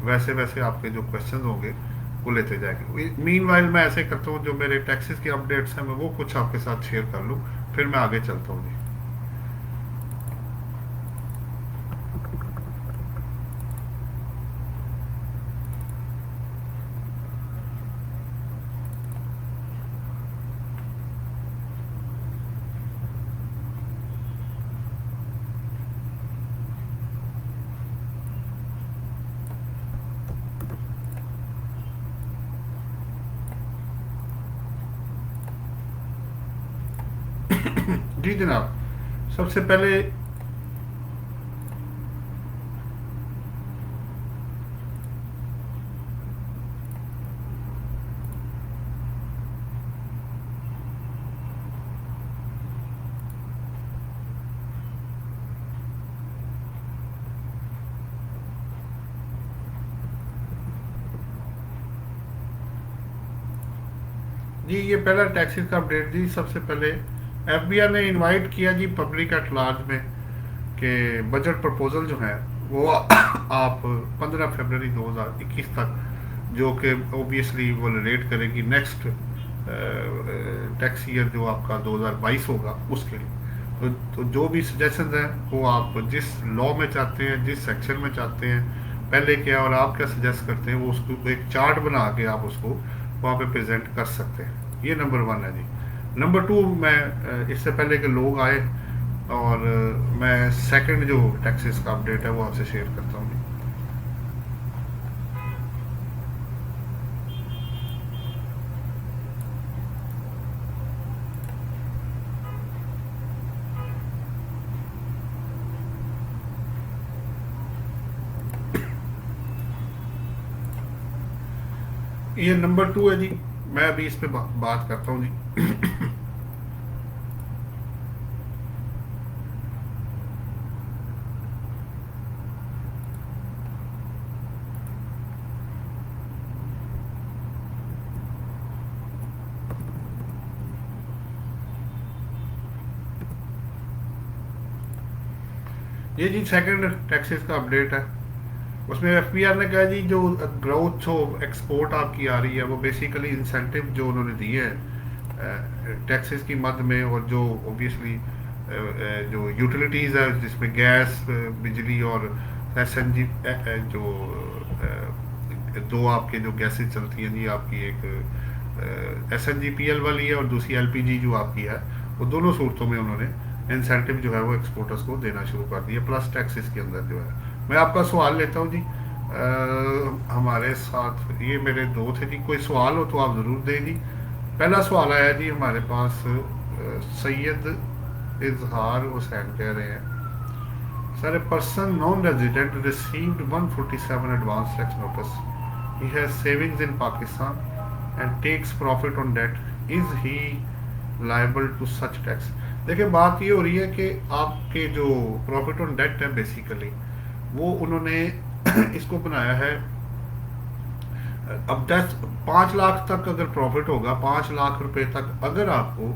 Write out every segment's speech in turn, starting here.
वैसे वैसे आपके जो क्वेश्चन होंगे वो लेते जाएंगे। मीन वाइल मैं ऐसे करता हूँ, जो मेरे टैक्सेस की अपडेट्स हैं मैं वो कुछ आपके साथ शेयर कर लूँ, फिर मैं आगे चलता हूँ जी। जी जनाब, सबसे पहले जी ये पहला टैक्सेस का अपडेट जी। सबसे पहले एफबीआई ने इनवाइट किया जी पब्लिक एट लार्ज में कि बजट प्रपोजल जो है वो आप 15 फरवरी 2021 तक, जो कि ओबियसली वो रिलेट करेगी नेक्स्ट टैक्स ईयर जो आपका 2022 होगा उसके लिए। तो जो भी सजेशन है वो आप जिस लॉ में चाहते हैं, जिस सेक्शन में चाहते हैं, पहले क्या और आप क्या सजेस्ट करते हैं, वो उसको एक चार्ट बना के आप उसको वहाँ पे प्रेजेंट कर सकते हैं। ये नंबर वन है जी। नंबर टू, मैं इससे पहले के लोग आए और मैं सेकंड जो टैक्सेस का अपडेट है वो आपसे शेयर करता हूँ। ये नंबर टू है जी। मैं अभी इस पे बात करता हूँ जी। ये जी सेकंड टैक्सेस का अपडेट है। उसमें एफबीआर ने कहा जी जो ग्रोथ जो एक्सपोर्ट आपकी आ रही है वो बेसिकली इंसेंटिव जो उन्होंने दिए हैं टैक्सेस की मद में, और जो ओबियसली जो यूटिलिटीज़ है जिसमें गैस, बिजली और एसएनजी, जो दो आपके जो गैसेज चलती हैं जी, आपकी एक एसएनजीपीएल वाली है और दूसरी एलपीजी जो आपकी है, वो दोनों सूरतों में उन्होंने इंसेंटिव जो है वो एक्सपोर्टर्स को देना शुरू कर दिया प्लस टैक्सेस के अंदर जो है। मैं आपका सवाल लेता हूँ जी। हमारे साथ ये मेरे दो थे जी, कोई सवाल हो तो आप ज़रूर दें जी। पहला सवाल आया जी हमारे पास, सैयद इजहार हुसैन कह रहे हैं, sir, a person non-resident received 147 advance tax notice. He has savings in Pakistan and takes profit on that. Is he liable to such tax? देखिए बात ये हो रही है कि आपके जो प्रॉफिट ऑन डेट है बेसिकली वो उन्होंने इसको बनाया है। अब 5 लाख तक अगर प्रॉफिट होगा, 5 लाख रुपए तक अगर आपको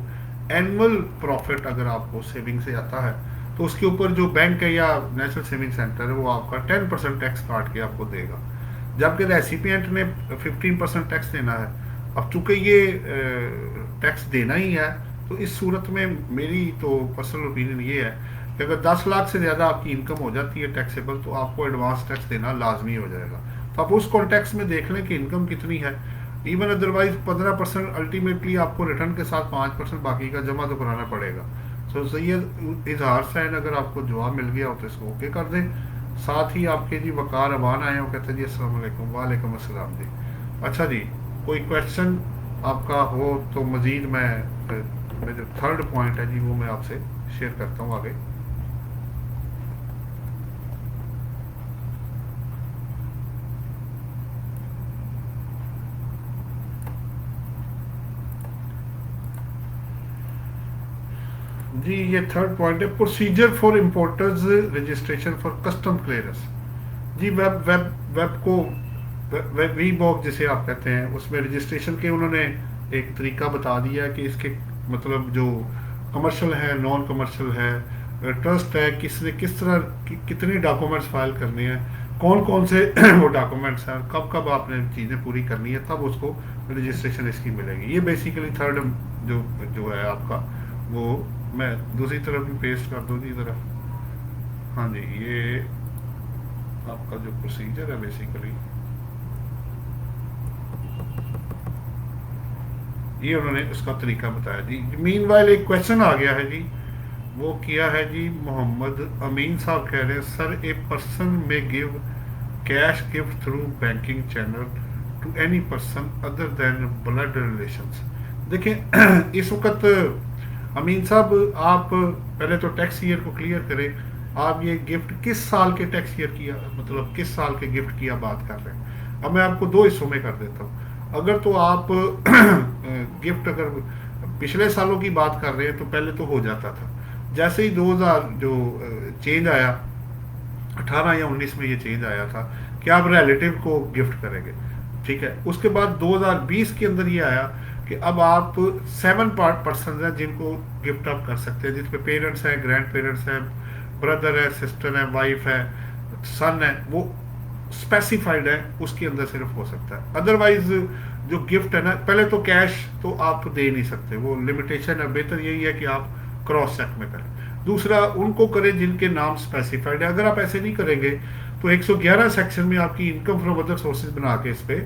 एनुअल प्रॉफिट अगर आपको सेविंग से आता है, तो उसके ऊपर जो बैंक है या नेशनल सेविंग सेंटर है वो आपका 10% टैक्स काट के आपको देगा, जबकि रेसिपिएंट ने 15% टैक्स देना है। अब चूंकि ये टैक्स देना ही है, तो इस सूरत में मेरी तो पर्सनल ओपिनियन ये है कि अगर 10 लाख से ज़्यादा आपकी इनकम हो जाती है टैक्सेबल, तो आपको एडवांस टैक्स देना लाजमी हो जाएगा। तो आप उस कॉन्टेक्स्ट में देख लें कि इनकम कितनी है। इवन अदरवाइज 15% अल्टीमेटली आपको रिटर्न के साथ 5% बाकी का जमा तो कराना पड़ेगा। सो सैयद इजहार सैन, अगर आपको जवाब मिल गया हो तो इसको ओके कर दें। साथ ही आपके जी वकार अबान आए हो, कहते हैं जी अस्सलाम वालेकुम। वालेकुम अस्सलाम जी। अच्छा जी, कोई क्वेश्चन आपका हो तो मज़ीद मैं जो थर्ड पॉइंट है जी वो मैं आपसे शेयर करता हूँ आगे। जी ये थर्ड पॉइंट है, procedure for importers registration for custom clearance. जी वेब वेब वेब को वेब वी बॉक्स जिसे आप कहते हैं, उसमें रजिस्ट्रेशन के उन्होंने एक तरीका बता दिया है कि इसके मतलब जो कमर्शियल है, नॉन कमर्शियल है, ट्रस्ट है, किसने किस तरह कितने डॉक्यूमेंट्स फाइल करने हैं, कौन कौन से वो डॉक्यूमेंट्स हैं, कब कब आपने चीज़ें पूरी करनी है, तब उसको रजिस्ट्रेशन इसकी मिलेगी। ये बेसिकली थर्ड जो जो है आपका वो, मैं दूसरी तरफ भी पेस्ट कर दूँ जी ज़रा। हाँ जी, ये आपका जो प्रोसीजर है बेसिकली, ये उन्होंने उसका तरीका बताया जी। मीनवाइल एक क्वेश्चन आ गया है जी, वो किया है जी मोहम्मद अमीन साहब, कह रहे हैं sir a person may give cash gift through banking channel to any person other than blood relations. देखें इस वक्त अमीन साहब, आप पहले तो टैक्स ईयर को क्लियर करें, आप ये गिफ्ट किस साल के टैक्स ईयर की, मतलब किस साल के गिफ्ट की आप बात कर रहे हैं। अब मैं आपको दो हिस्सों में कर देता हूँ। अगर तो आप गिफ्ट अगर पिछले सालों की बात कर रहे हैं तो पहले तो हो जाता था, जैसे ही 2000 जो चेंज आया, 18 या 19 में ये चेंज आया था कि आप रिलेटिव को गिफ्ट करेंगे, ठीक है। उसके बाद 2020 के अंदर ये आया कि अब आप 7 पर्सन हैं जिनको गिफ्ट आप कर सकते हैं, जिसमें पेरेंट्स हैं, ग्रैंड पेरेंट्स हैं, ब्रदर है, सिस्टर है, वाइफ है, सन है, वो स्पेसिफाइड है, उसके अंदर सिर्फ हो सकता है। अदरवाइज जो गिफ्ट है ना, पहले तो कैश तो आप दे नहीं सकते, वो लिमिटेशन है। बेहतर यही है कि आप क्रॉस चेक में करें। दूसरा, उनको करें जिनके नाम स्पेसिफाइड है। अगर आप ऐसे नहीं करेंगे तो 111 सेक्शन में आपकी इनकम फ्रॉम अदर सोर्सेज बना के इस पे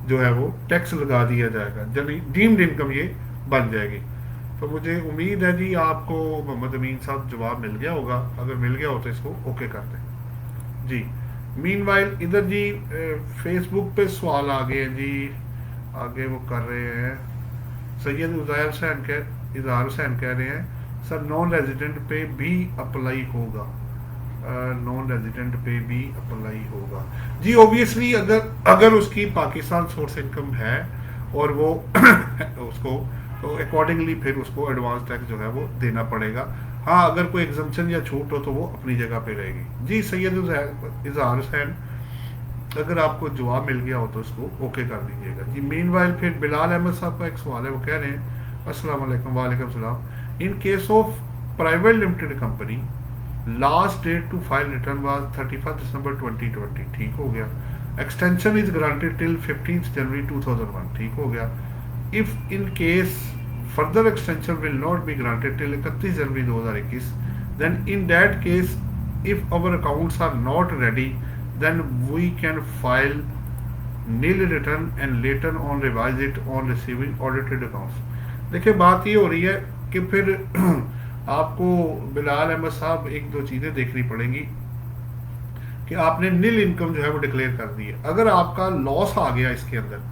जो है वो टैक्स लगा दिया जाएगा, यानी डीम्ड इनकम ये बन जाएगी। तो मुझे उम्मीद है जी आपको मोहम्मद अमीन साहब जवाब मिल गया होगा, अगर मिल गया हो तो इसको ओके कर दें जी। मीनवाइल इधर जी फेसबुक पे सवाल आ गए हैं जी, आगे वो कर रहे हैं। सैयद इजहार हुसैन कह रहे हैं सर नॉन रेजिडेंट पे भी अप्लाई होगा, नॉन रेजिडेंट पे भी अप्लाई होगा जी। ऑब्वियसली अगर उसकी पाकिस्तान सोर्स इनकम है और वो उसको तो अकॉर्डिंगली फिर उसको एडवांस टैक्स जो है वो देना पड़ेगा। हाँ, अगर कोई एग्जम्पशन या छूट हो तो वो अपनी जगह पे रहेगी जी। सैयद इजहार हुसैन, अगर आपको जवाब मिल गया हो तो उसको ओके कर दीजिएगा जी। मीनवाइल फिर बिलाल अहमद साहब का एक सवाल है, वो कह रहे हैं अस्सलाम वालेकुम। वालेकुम सलाम। In case of private limited company last date to file return was 31 December 2020, ठीक हो गया। Extension is granted till 15 January 2001, ठीक हो गया। If in case further extension will not be granted till 31 January 2021, then in that case if our accounts are not ready then we can file nil return and later on revise it on receiving audited accounts. देखिए बात ये हो रही है कि फिर आपको बिलाल अहमद साहब एक दो चीज़ें देखनी पड़ेंगी कि आपने नील इनकम जो है वो डिक्लेयर कर दी है। अगर आपका लॉस आ गया इसके अंदर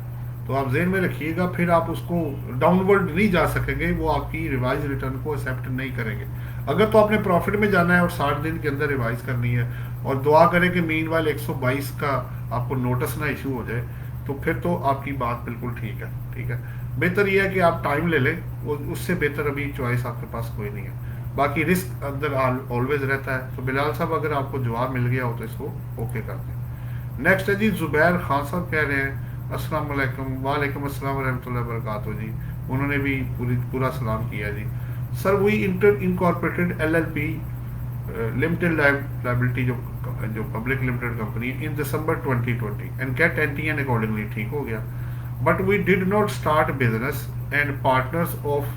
तो आप जेहन में रखिएगा, फिर आप उसको डाउनवर्ड नहीं जा सकेंगे, वो आपकी रिवाइज रिटर्न को एक्सेप्ट नहीं करेंगे। अगर तो आपने प्रॉफिट में जाना है और 60 दिन के अंदर रिवाइज करनी है, और दुआ करें कि मीनवाइल 122 का आपको नोटिस ना इशू हो जाए, तो फिर तो आपकी बात बिल्कुल ठीक है, ठीक है। बेहतर यह है कि आप टाइम ले लें, उससे बेहतर अभी चॉइस आपके पास कोई नहीं है। बाकी रिस्क अंदर ऑलवेज रहता है। तो बिलाल साहब, अगर आपको जवाब मिल गया हो तो इसको ओके कर दें। नेक्स्ट है जी जुबैर खान साहब, कह रहे हैं अस्सलाम वालेकुम। वालेकुम अस्सलाम व रहमतुल्लाहि व बरकातहू जी। उन्होंने भी पूरा सलाम किया जी। Sir we incorporated LLP limited liability जो public limited company in December 2020 and get NTN accordingly, ठीक हो गया। But we did not start business and partners of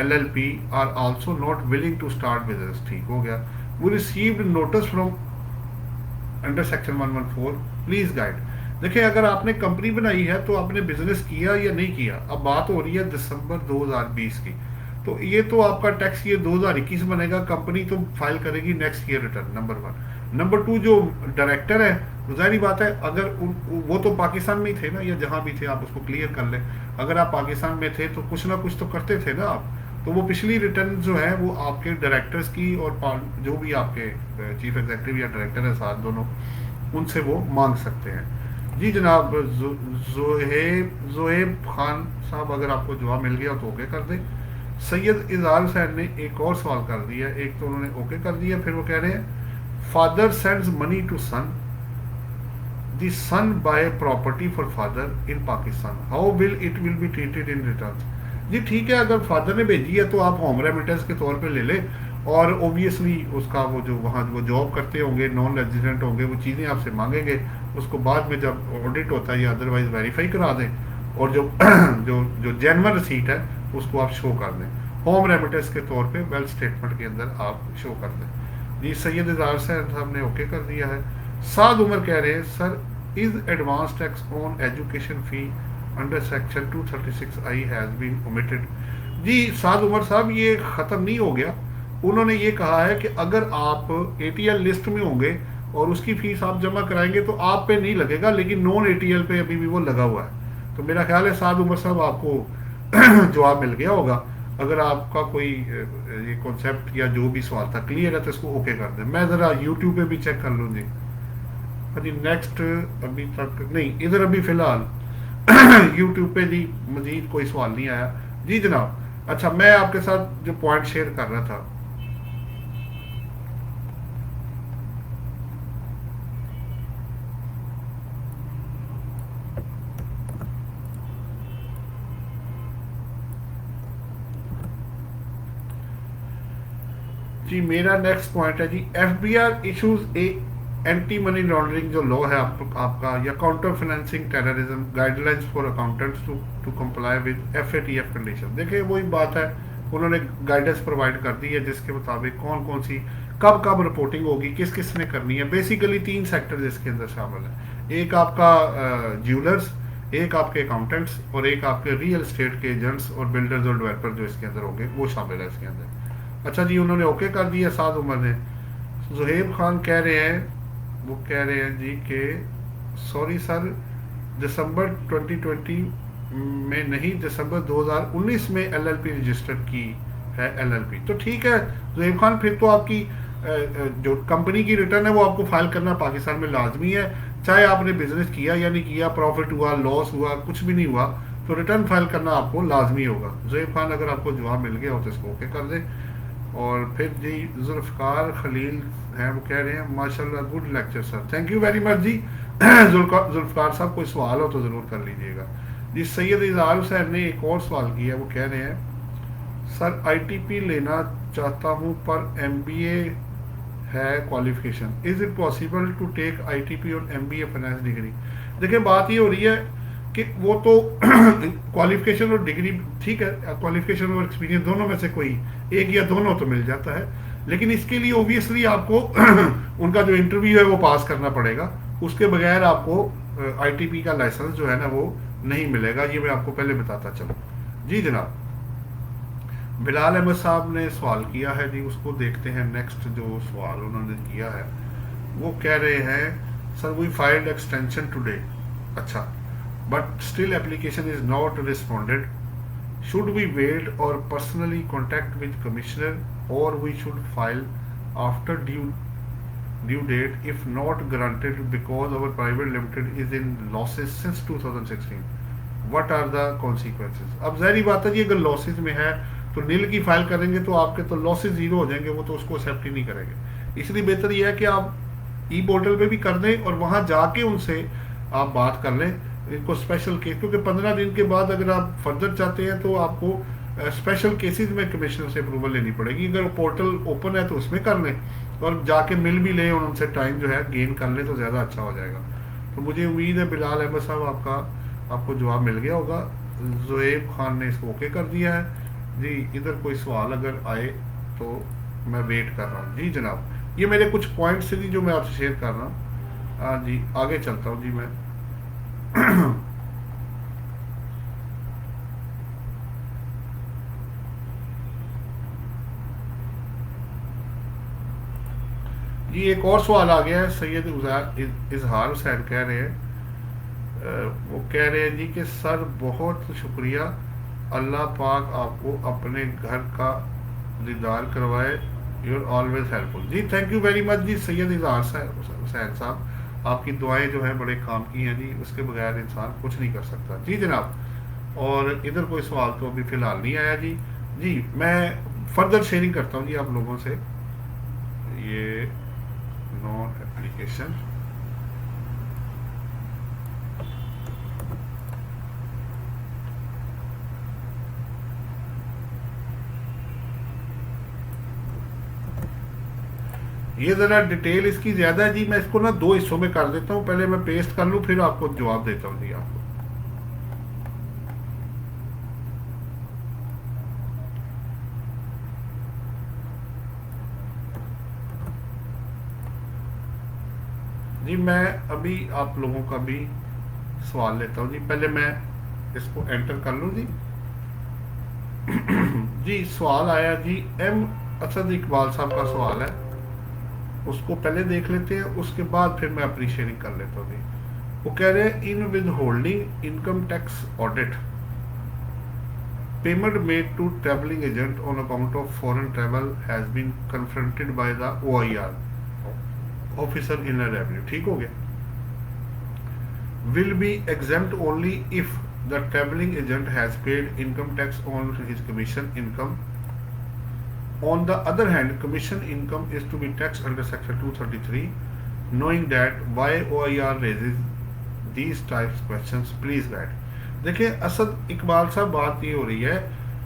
LLP are also not willing to start business, ठीक हो गया। We received notice from under section 114, please guide। देखिए अगर आपने company बनाई है तो आपने बिजनेस किया या नहीं किया। अब बात हो रही है दिसंबर 2020 की, तो ये तो आपका टैक्स ईयर 2021 बनेगा। कंपनी तो फाइल करेगी next year return, number 1। Number 2, जो डायरेक्टर है, जाहिर बात है अगर वो तो पाकिस्तान में ही थे ना, या जहाँ भी थे आप उसको क्लियर कर लें। अगर आप पाकिस्तान में थे तो कुछ ना कुछ तो करते थे ना आप, तो वो पिछली रिटर्न जो है वो आपके डायरेक्टर्स की और जो भी आपके चीफ एग्जीक्यूटिव या डायरेक्टर है साथ, दोनों उनसे वो मांग सकते हैं जी। जनाब जोहेब खान साहब, अगर आपको जवाब मिल गया तो ओके कर दें। सैयद इजहार हुसैन ने एक और सवाल कर दिया, एक तो उन्होंने ओके कर दिया, फिर वो कह रहे हैं father sends money to son, the son buy property for father in Pakistan, how will it be treated in return. जी ठीक है, अगर फादर ने भेजी है तो आप होम रेमिटेंस के तौर पे ले लें, और ओबियसली उसका वो जो वहाँ वो जॉब करते होंगे, नॉन रेजिडेंट होंगे, वो चीज़ें आपसे मांगेंगे, उसको बाद में जब ऑडिट होता है या अदरवाइज वेरीफाई करा दें, और जो जो जेन्युइन रसीट है उसको आप शो कर दें, होम रेमिटेंस के तौर पे वेल्थ स्टेटमेंट के अंदर आप शो कर दें। जी सैयद इज़हार साहब ने ओके कर दिया है। साद उमर कह रहे हैं sir, is advance tax on education fee under section 236 I has been omitted. जी साद उमर साहब, ये ख़त्म नहीं हो गया। उन्होंने ये कहा है कि अगर आप एटीएल लिस्ट में होंगे और उसकी फीस आप जमा कराएंगे तो आप पे नहीं लगेगा, लेकिन नॉन एटीएल पे अभी भी वो लगा हुआ है। तो मेरा ख्याल है साद उमर साहब आपको जवाब मिल गया होगा। अगर आपका कोई ये कॉन्सेप्ट या जो भी सवाल था क्लियर है तो इसको ओके कर दें। मैं ज़रा यूट्यूब पे भी चेक कर लूँ जी। जी नेक्स्ट अभी तक नहीं, इधर अभी फ़िलहाल यूट्यूब पे जी मजीद कोई सवाल नहीं आया। जी जनाब, अच्छा मैं आपके साथ जो पॉइंट शेयर कर रहा था, जी मेरा नेक्स्ट पॉइंट है जी, FBR issues a anti money laundering जो लॉ है आपका, या counter financing terrorism guidelines for accountants to comply with FATF condition. देखिए वही बात है, उन्होंने गाइडेंस प्रोवाइड कर दी है जिसके मुताबिक कौन कौन सी कब कब रिपोर्टिंग होगी, किस किस ने करनी है। बेसिकली 3 सेक्टर इसके अंदर शामिल है, एक आपका ज्वेलर्स, एक आपके अकाउंटेंट्स, और एक आपके रियल एस्टेट के एजेंट्स और बिल्डर्स और डेवलपर जो इसके अंदर होंगे वो शामिल है इसके अंदर। अच्छा जी, उन्होंने ओके कर दिया साद उमर ने। जुहेब खान कह रहे हैं, वो कह रहे हैं जी कि सॉरी सर, दिसंबर 2020 में नहीं, दिसंबर 2019 में एलएलपी रजिस्टर की है एलएलपी। तो ठीक है जुहेब खान, फिर तो आपकी जो कंपनी की रिटर्न है वो आपको फाइल करना पाकिस्तान में लाजमी है, चाहे आपने बिजनेस किया या नहीं किया, प्रॉफिट हुआ लॉस हुआ कुछ भी नहीं हुआ, तो रिटर्न फाइल करना आपको लाजमी होगा। जुहेब खान अगर आपको जवाब मिल गया हो तो इसको ओके कर दें। और फिर जी जुल्फ़कार खलील हैं, वो कह रहे हैं माशाल्लाह good lecture sir, thank you very much जी। जुल्फ़कार साहब कोई सवाल हो तो ज़रूर कर लीजिएगा जी। सैयद इज़हार हुसैन ने एक और सवाल किया, वो कह रहे हैं सर आईटीपी लेना चाहता हूँ पर एमबीए है qualification, is it possible to take ITP और एमबीए फाइनेंस डिग्री। देखिए बात ये हो रही है कि वो तो क्वालिफिकेशन और डिग्री ठीक है, क्वालिफिकेशन और एक्सपीरियंस दोनों में से कोई एक या दोनों तो मिल जाता है, लेकिन इसके लिए ओबियसली आपको उनका जो इंटरव्यू है वो पास करना पड़ेगा, उसके बगैर आपको आईटीपी का लाइसेंस जो है ना वो नहीं मिलेगा। ये मैं आपको पहले बताता चलूँ जी जनाब। बिलाल अहमद साहब ने सवाल किया है जी, उसको देखते हैं। नेक्स्ट जो सवाल उन्होंने किया है वो कह रहे हैं sir we filed extension today, अच्छा but still application is not responded, should we wait or personally contact with commissioner, or we should file after due date if not granted because our private limited is in losses since 2016, what are the consequences। अब ज़ाहिर बात है जी, अगर losses में है तो नील की file करेंगे तो आपके तो लॉसेज जीरो हो जाएंगे, वो तो उसको एक्सेप्ट ही नहीं करेंगे। इसलिए बेहतर यह है कि आप ई पोर्टल पे भी कर दें और वहाँ जाके उनसे आप बात कर लें, इनको स्पेशल केस, क्योंकि 15 दिन के बाद अगर आप फर्दर चाहते हैं तो आपको स्पेशल केसेस में कमिश्नर से अप्रूवल लेनी पड़ेगी। अगर पोर्टल ओपन है तो उसमें कर लें और जाके मिल भी लें और उनसे टाइम जो है गेन कर लें तो ज़्यादा अच्छा हो जाएगा। तो मुझे उम्मीद है बिलाल अहमद साहब आपको जवाब मिल गया होगा। जुएब खान ने इसको ओके कर दिया है जी। इधर कोई सवाल अगर आए तो मैं वेट कर रहा हूँ जी जनाब। ये मेरे कुछ पॉइंट्स थे जो मैं आपसे शेयर कर रहा हूँ। हाँ जी आगे चलता हूँ जी मैं। जी एक और सवाल आ गया है, सैयद इजहार हुसैन कह रहे हैं, वो कह रहे हैं जी कि सर बहुत शुक्रिया, अल्लाह पाक आपको अपने घर का दीदार करवाए, यू आर ऑलवेज हेल्पफुल। जी थैंक यू वेरी मच जी सैयद इजहार हुसैन साहब, आपकी दुआएं जो हैं बड़े काम की हैं जी, उसके बगैर इंसान कुछ नहीं कर सकता जी जनाब। और इधर कोई सवाल तो अभी फ़िलहाल नहीं आया जी। जी मैं फर्दर शेयरिंग करता हूँ जी आप लोगों से। ये नॉन एप्लीकेशन ये ज़रा डिटेल इसकी ज़्यादा है जी, मैं इसको ना दो हिस्सों में कर देता हूँ, पहले मैं पेस्ट कर लूँ फिर आपको जवाब देता हूँ जी आपको। जी मैं अभी आप लोगों का भी सवाल लेता हूँ जी, पहले मैं इसको एंटर कर लूँ जी। जी सवाल आया जी, एम असद इकबाल साहब का सवाल है, उसको पहले देख लेते हैं, उसके बाद फिर मैं अपनी शेयरिंग कर लेता हूँ जी। वो कह रहे हैं in withholding income tax audit payment made to travelling agent on account of foreign travel has been confronted by the OIR officer in revenue. ठीक हो गया। will be exempt only if the traveling agent has paid income tax on his commission income. On the other hand, commission income is to be taxed under section 233. Knowing that why OIR raises these types questions, please guide. देखिए असद इकबाल साहब, बात ये हो रही है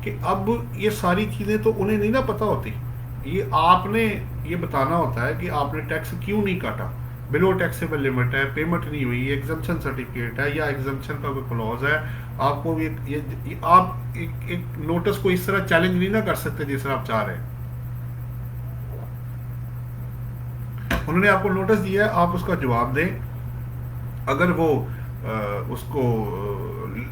कि अब ये सारी चीज़ें तो उन्हें नहीं ना पता होती, ये आपने ये बताना होता है कि आपने टैक्स क्यों नहीं काटा, बिलो टैक्सेबल लिमिट है, पेमेंट नहीं हुई, एग्जम्पशन सर्टिफिकेट है या एग्जम्पशन का कोई क्लॉज है। आपको ये आप एक नोटिस को इस तरह चैलेंज नहीं ना कर सकते जिस तरह आप चाह रहे हैं। उन्होंने आपको नोटिस दिया है, आप उसका जवाब दें, अगर वो उसको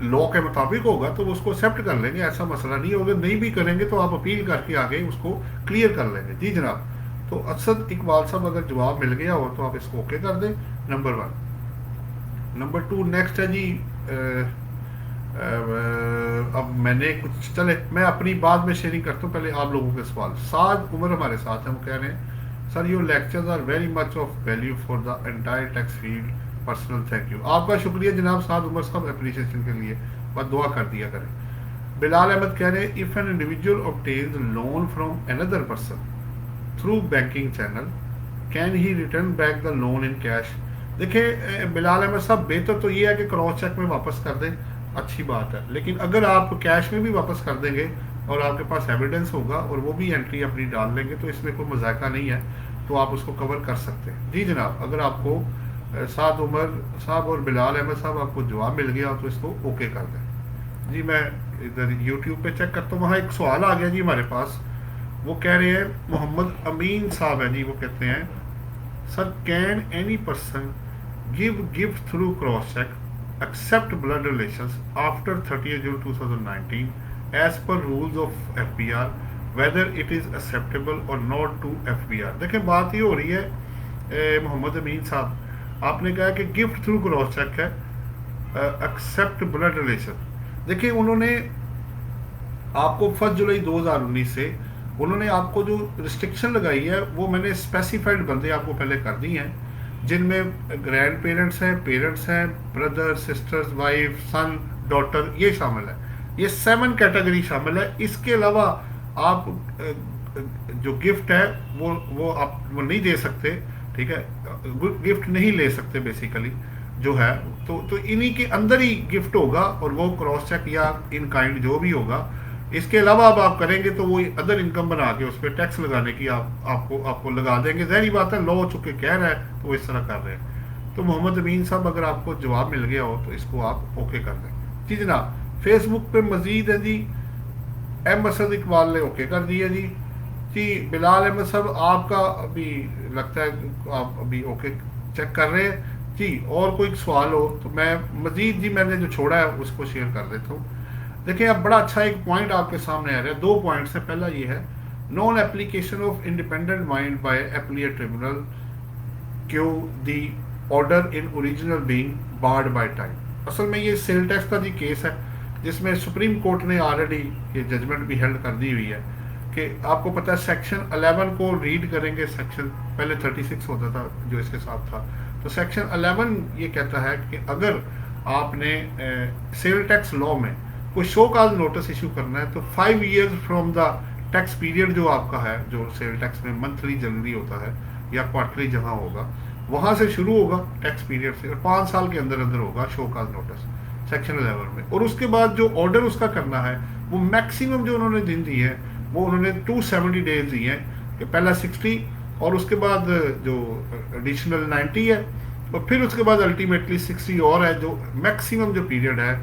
लॉ के मुताबिक होगा तो वो उसको एक्सेप्ट कर लेंगे, ऐसा मसला नहीं होगा। नहीं भी करेंगे तो आप अपील करके आगे उसको क्लियर कर लेंगे। जी जनाब, तो असद इकबाल साहब अगर जवाब मिल गया हो तो आप इसको ओके कर दें, नंबर 1। नंबर 2 नेक्स्ट है जी, अब मैंने कुछ, चले मैं अपनी बाद में शेयरिंग करता हूँ, पहले आप लोगों के सवाल। साद उमर हमारे साथ हैं, वो कह रहे हैं sir your lectures are very much of value for the entire tax field, personal thank you. आपका शुक्रिया जनाब साद उमर साहब एप्रिसिएशन के लिए, बस दुआ कर दिया करें। बिलाल अहमद कह रहे हैं if an individual obtains loan from another person through banking channel can he return back the loan in cash. देखिए बिलाल अहमद साहब, बेहतर तो ये है कि क्रॉस चेक में वापस कर दें, अच्छी बात है, लेकिन अगर आप कैश में भी वापस कर देंगे और आपके पास एविडेंस होगा और वो भी एंट्री अपनी डाल लेंगे तो इसमें कोई मजाका नहीं है, तो आप उसको कवर कर सकते हैं। जी जनाब, अगर आपको साद उमर साहब और बिलाल अहमद साहब आपको जवाब मिल गया तो इसको ओके कर दें। जी मैं इधर यूट्यूब पे चेक करता हूँ, वहाँ एक सवाल आ गया जी हमारे पास। वो कह रहे हैं मोहम्मद अमीन साहब हैं जी, वो कहते हैं sir can any person give gift through cross cheque except blood relations after 30 June 2019 as per rules of FBR whether it is acceptable और नॉट टू FBR। देखें बात ये हो रही है मोहम्मद अमीन साहब, आपने कहा कि गिफ्ट थ्रू क्रॉस चेक है, एक्सेप्ट ब्लड रिलेशन। देखिए उन्होंने आपको 1 जुलाई 2019 से उन्होंने आपको जो रिस्ट्रिक्शन लगाई है वो मैंने स्पेसिफाइड बंदे आपको पहले कर दी हैं, जिनमें ग्रैंड पेरेंट्स हैं, पेरेंट्स हैं, ब्रदर सिस्टर्स, वाइफ, सन, डॉटर, ये शामिल है, ये 7 कैटेगरी शामिल है। इसके अलावा आप जो गिफ्ट है वो आप वो नहीं दे सकते, ठीक है, गिफ्ट नहीं ले सकते बेसिकली जो है, तो इन्हीं के अंदर ही गिफ्ट होगा और वो क्रॉस चेक या इन काइंड जो भी होगा। इसके अलावा अब आप करेंगे तो वो अदर इनकम बना के उस पर टैक्स लगाने की आपको लगा देंगे। ज़ाहिर बात है, लॉ चुके कह रहा है तो वो इस तरह कर रहे हैं। तो मोहम्मद अमीन साहब अगर आपको जवाब मिल गया हो तो इसको आप ओके कर दें। जी जनाब, फेसबुक पे मजीद है जी, एम असद इकबाल ने ओके कर दिया जी। जी बिलाल अहमद साहब आपका अभी लगता है आप अभी ओके चेक कर रहे हैं जी। और कोई सवाल हो तो मैं मजीद जी मैंने जो छोड़ा है उसको शेयर कर देता हूँ। देखिए अब बड़ा अच्छा एक पॉइंट आपके सामने आ रहा है, 2 पॉइंट्स है। पहला ये है non application of independent mind by appellate tribunal क्यों the order in original being barred by time. असल में ये सेल टैक्स का जी केस है जिसमें सुप्रीम कोर्ट ने ऑलरेडी ये जजमेंट भी हेल्ड कर दी हुई है कि आपको पता है सेक्शन 11 को रीड करेंगे, सेक्शन पहले 36 होता था जो इसके साथ था, तो सेक्शन 11 ये कहता है कि अगर आपने सेल टैक्स लॉ में कोई शो कॉज नोटिस इशू करना है तो 5 years from the tax period जो आपका है, जो सेल टैक्स में मंथली जनरली होता है या क्वार्टरली जहाँ होगा वहाँ से शुरू होगा टैक्स पीरियड से, और 5 साल के अंदर अंदर होगा शो कॉज नोटिस सेक्शन 11 में। और उसके बाद जो ऑर्डर उसका करना है वो मैक्सिमम जो उन्होंने दिन दी है वो उन्होंने 270 डेज दी है कि पहला 60 और उसके बाद जो एडिशनल 90 है, और फिर उसके बाद अल्टीमेटली 60 और है, जो मैक्सिमम जो पीरियड है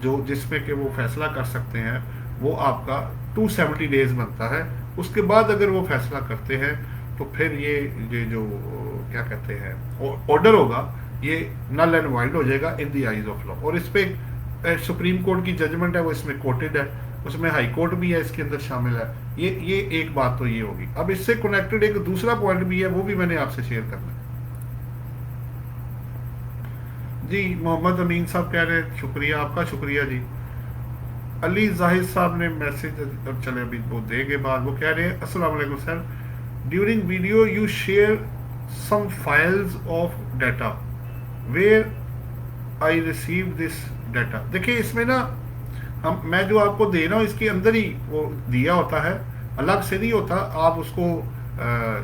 जो जिसमें कि वो फैसला कर सकते हैं, वो आपका 270 डेज बनता है। उसके बाद अगर वो फैसला करते हैं तो फिर ये जो क्या कहते हैं ऑर्डर होगा, ये नल एंड वाइड हो जाएगा in the eyes of law. और इस पे सुप्रीम कोर्ट की जजमेंट है वो इसमें कोटेड है, उसमें हाई कोर्ट भी है इसके अंदर शामिल है। ये एक बात तो ये होगी। अब इससे कनेक्टेड एक दूसरा पॉइंट भी है, वो भी मैंने आपसे शेयर करना है। जी मोहम्मद अमीन साहब कह रहे हैं शुक्रिया, आपका शुक्रिया जी। अली जाहिद साहब ने मैसेज, अब चले अभी वो देंगे बाद, वो कह रहे हैं अस्सलाम वालेकुम sir, during video you share some files of data where I receive this data. देखिए इसमें ना मैं जो आपको दे रहा हूँ इसके अंदर ही वो दिया होता है, अलग से नहीं होता। आप उसको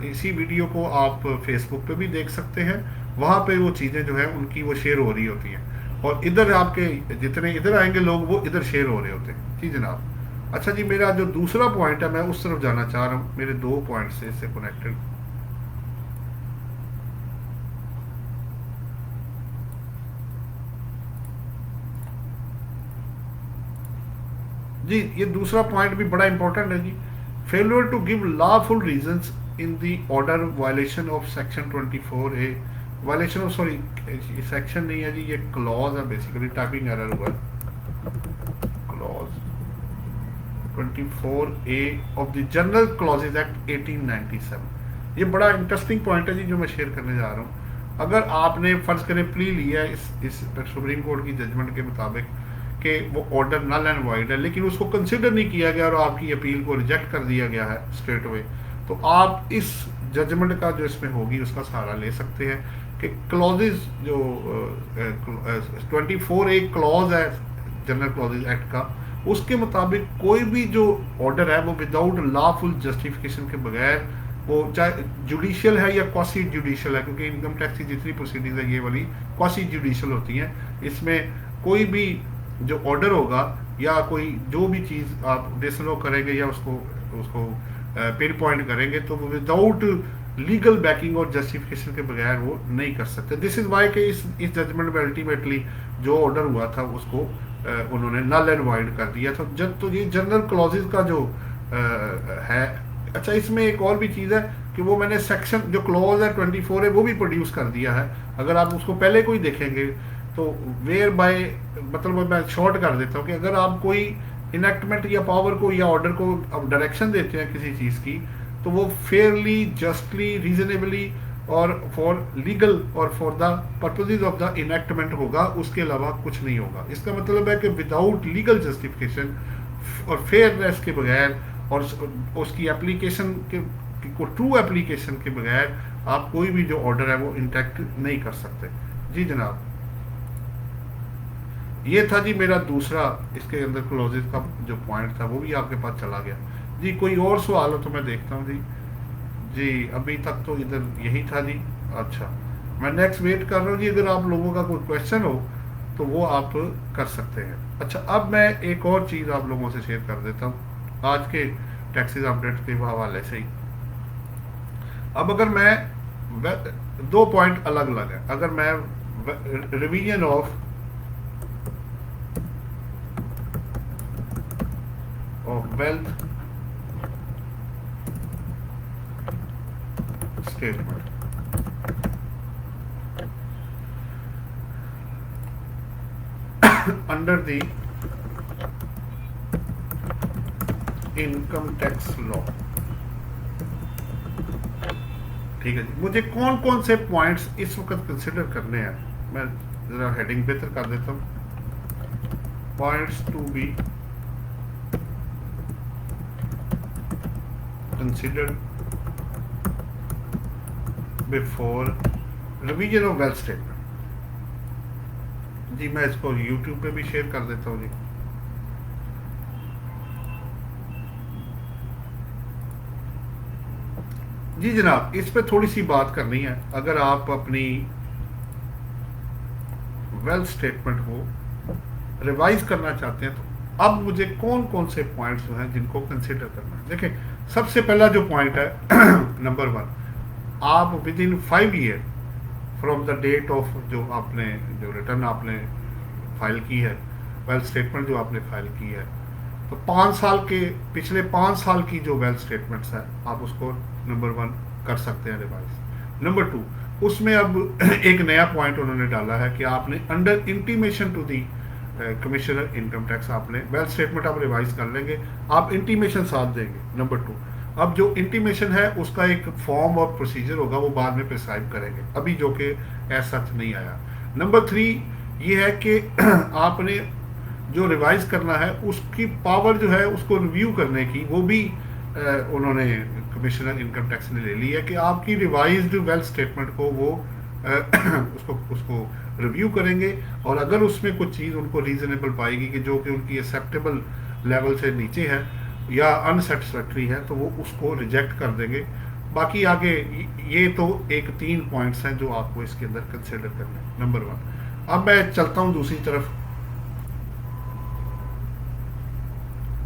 इसी वीडियो को आप फेसबुक पे भी देख सकते हैं, वहाँ पे वो चीज़ें जो है उनकी वो शेयर हो रही होती हैं, और इधर आपके जितने इधर आएंगे लोग वो इधर शेयर हो रहे होते हैं। जी जनाब। अच्छा जी, मेरा जो दूसरा पॉइंट है मैं उस तरफ जाना चाह रहा हूँ, मेरे 2 पॉइंट से इससे कनेक्टेड। जी ये दूसरा पॉइंट भी बड़ा इंपॉर्टेंट है जी। Failure to give lawful reasons in the order violation of section 24A, violation of, sorry section नहीं है जी, ये क्लॉज है, बेसिकली टाइपिंग एरर हुआ है। Clause 24A of the general clauses act 1897। ये बड़ा इंटरेस्टिंग पॉइंट है जी जो मैं शेयर करने जा रहा हूँ। अगर आपने फर्ज करें प्ली लिया है इस सुप्रीम कोर्ट की जजमेंट के मुताबिक कि वो ऑर्डर नल एंड वाइड है, लेकिन उसको कंसिडर नहीं किया गया और आपकी अपील को रिजेक्ट कर दिया गया है स्ट्रेट अवे, तो आप इस जजमेंट का जो इसमें होगी उसका सहारा ले सकते हैं कि क्लॉजेज जो 24A क्लॉज है जनरल क्लॉजेज एक्ट का, उसके मुताबिक कोई भी जो ऑर्डर है वो विदाउट लॉफुल जस्टिफिकेशन के बगैर, वो चाहे जुडिशियल है या क्वासी जुडिशियल है, क्योंकि इनकम टैक्स की जितनी प्रोसीडिंग है ये वाली क्वासी जुडिशियल होती हैं, इसमें कोई भी जो ऑर्डर होगा या कोई जो भी चीज़ आप डिसलो करेंगे या उसको उसको पिन पॉइंट करेंगे तो वो विदाउट लीगल बैकिंग और जस्टिफिकेशन के बगैर वो नहीं कर सकते। दिस इज़ वाई कि इस जजमेंट में अल्टीमेटली जो ऑर्डर हुआ था उसको उन्होंने नल एंड वाइड कर दिया था। जब तो ये जनरल क्लॉजेज का जो है। अच्छा इसमें एक और भी चीज़ है कि वो मैंने सेक्शन जो क्लॉज है 24 है वो भी प्रोड्यूस कर दिया है। अगर आप उसको पहले कोई देखेंगे तो वेयर बाय, मतलब मैं शॉर्ट कर देता हूँ कि अगर आप कोई इनेक्टमेंट या पावर को या ऑर्डर को अब डायरेक्शन देते हैं किसी चीज़ की, तो वो फेयरली, जस्टली, रीजनेबली और फॉर लीगल और for the purposes of the enactment होगा, उसके अलावा कुछ नहीं होगा। इसका मतलब है कि विदाउट लीगल जस्टिफिकेशन और फेयरनेस के बगैर और उसकी एप्लीकेशन के को ट्रू एप्लीकेशन के बगैर आप कोई भी जो ऑर्डर है वो इंटैक्ट नहीं कर सकते। जी जनाब, ये था जी मेरा दूसरा इसके अंदर क्लॉजेज का जो पॉइंट था वो भी आपके पास चला गया। जी कोई और सवाल हो तो मैं देखता हूँ जी। जी अभी तक तो इधर यही था जी। अच्छा मैं नेक्स्ट वेट कर रहा हूँ जी, अगर आप लोगों का कोई क्वेश्चन हो तो वो आप कर सकते हैं। अच्छा अब मैं एक और चीज़ आप लोगों से शेयर कर देता हूँ आज के टैक्सेस अपडेट के हवाले से ही। अब अगर मैं 2 पॉइंट अलग अलग है, अगर मैं revision of wealth statement under the income tax law, ठीक है जी। मुझे कौन कौन से पॉइंट्स इस वक्त कंसिडर करने हैं, मैं जरा हेडिंग बेहतर कर देता हूँ। Points to be considered before revision of wealth statement। जी मैं इसको YouTube पे भी शेयर कर देता हूँ जी। जी जनाब, इस पे थोड़ी सी बात करनी है। अगर आप अपनी वेल्थ स्टेटमेंट को रिवाइज करना चाहते हैं तो अब मुझे कौन कौन से पॉइंट्स जो हैं जिनको कंसिडर करना है। देखिए सबसे पहला जो पॉइंट है नंबर 1, आप within 5 year from the date of जो आपने जो रिटर्न आपने फाइल की है, वेल्थ स्टेटमेंट जो आपने फाइल की है, तो 5 साल के पिछले 5 साल की जो वेल्थ स्टेटमेंट्स है आप उसको नंबर 1 कर सकते हैं रिवाइज। नंबर 2, उसमें अब एक नया पॉइंट उन्होंने डाला है कि आपने under intimation to the commissioner income tax आपने वेल्थ स्टेटमेंट आप रिवाइज कर लेंगे, आप इंटीमेशन साथ देंगे। नंबर 2, अब जो इंटीमेशन है उसका एक फॉर्म और प्रोसीजर होगा, वो बाद में प्रिस्क्राइब करेंगे, अभी जो कि ऐसा सच नहीं आया। नंबर 3 ये है कि आपने जो रिवाइज करना है उसकी पावर जो है उसको रिव्यू करने की, वो भी उन्होंने कमिश्नर इनकम टैक्स ने ले ली है कि आपकी रिवाइज्ड वेल्थ स्टेटमेंट को वो उसको उसको रिव्यू करेंगे, और अगर उसमें कुछ चीज़ उनको रीजनेबल पाएगी कि जो कि उनकी एक्सेप्टेबल लेवल से नीचे है या अनसेटिस्फैक्ट्री है, तो वो उसको रिजेक्ट कर देंगे। बाकी आगे ये तो एक 3 पॉइंट्स हैं जो आपको इसके अंदर कंसिडर करना है। नंबर 1, अब मैं चलता हूँ दूसरी तरफ।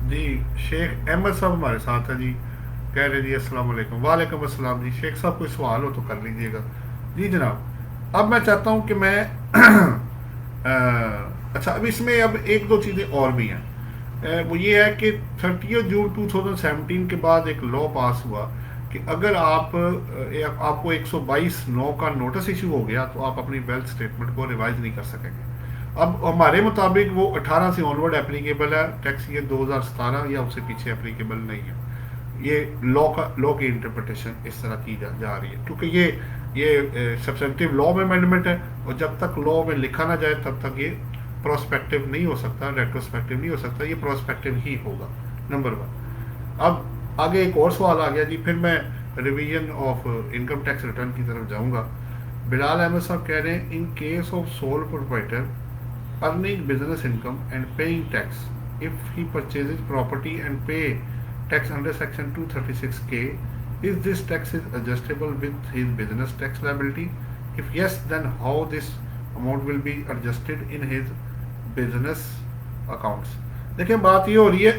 जी शेख अहमद साहब हमारे साथ है जी, कह रहे जी अस्सलाम वालेकुम। वालेकुम अस्सलाम जी। शेख साहब कोई सवाल हो तो कर लीजिएगा। जी जनाब, अब मैं चाहता हूँ कि मैं अच्छा, अब इसमें अब 1-2 चीज़ें और भी हैं। वो ये है कि 30 जून 2017 के बाद एक लॉ पास हुआ कि अगर आपको 122(9) का नोटिस इशू हो गया तो आप अपनी वेल्थ स्टेटमेंट को रिवाइज नहीं कर सकेंगे। अब हमारे मुताबिक वो 18 से ऑनवर्ड एप्लीकेबल है, टैक्स ईयर 2017 या उससे पीछे एप्लीकेबल नहीं है। ये लॉ की इंटरप्रिटेशन इस तरह की जा रही है, क्योंकि ये सब्सटेंटिव लॉ में अमेंडमेंट है, और जब तक लॉ में लिखा ना जाए तब तक ये प्रोस्पेक्टिव नहीं हो सकता, रेट्रोस्पेक्टिव नहीं हो सकता, ये प्रोस्पेक्टिव ही होगा। नंबर 1। अब आगे एक और सवाल आ गया जी, फिर मैं revision of income tax return की तरफ जाऊंगा। बिलाल अहमद साहब कह रहे हैं, in case of sole proprietor earning business income and paying tax, if he purchases property and pay tax under section 236K, is this tax is adjustable with his business tax liability? If yes, then how this amount will be adjusted in his business accounts? देखिए बात ये हो रही है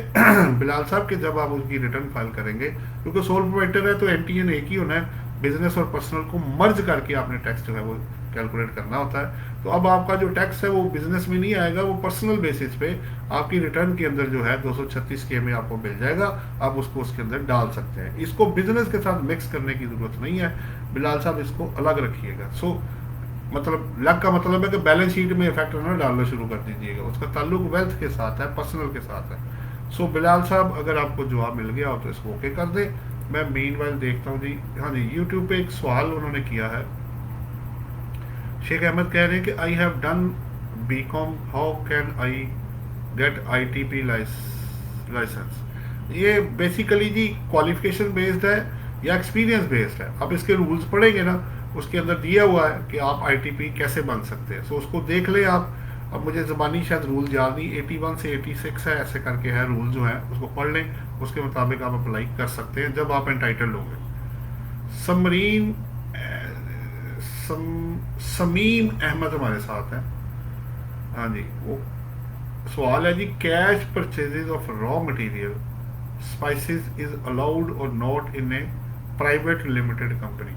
बिलाल साहब कि जब आप उसकी रिटर्न फाइल करेंगे, क्योंकि सोल प्रोप्राइटर है तो एनटीएन एक ही होना है, बिजनेस और पर्सनल को मर्ज करके आपने टैक्स जो है वो कैलकुलेट करना होता है। तो अब आपका जो टैक्स है वो बिजनेस में नहीं आएगा, वो पर्सनल बेसिस पे आपकी रिटर्न के अंदर जो है 236K में आपको मिल जाएगा, आप उसको उसके अंदर डाल सकते हैं। इसको बिजनेस के साथ मिक्स करने की जरूरत नहीं है बिलाल साहब, इसको अलग रखिएगा। सो मतलब लग का मतलब है कि बैलेंस शीट में इफेक्ट ना डालना शुरू कर दीजिएगा, उसका ताल्लुक वेल्थ के साथ है, पर्सनल के साथ है। सो बिलाल साहब अगर आपको जवाब मिल गया हो तो इसको ओके कर दें। मैं मीनवाइल देखता हूँ जी। हाँ जी, यूट्यूब पे एक सवाल उन्होंने किया है, शेख अहमद कह रहे हैं कि I have done BCom, how can I get ITP licence. ये बेसिकली जी क्वालिफिकेशन बेस्ड है या एक्सपीरियंस बेस्ड है। अब इसके रूल्स पढ़ेंगे ना, उसके अंदर दिया हुआ है कि आप ITP कैसे बन सकते हैं, सो उसको देख लें आप। अब मुझे ज़बानी शायद रूल याद नहीं, 81 से 86 है, ऐसे करके है रूल जो है, उसको पढ़ लें, उसके मुताबिक आप अप्लाई कर सकते हैं जब आप एंटाइटल्ड होंगे। समीम अहमद हमारे साथ हैं। हाँ जी, वो सवाल है जी, cash purchases of raw material spices is allowed और not in a private limited company.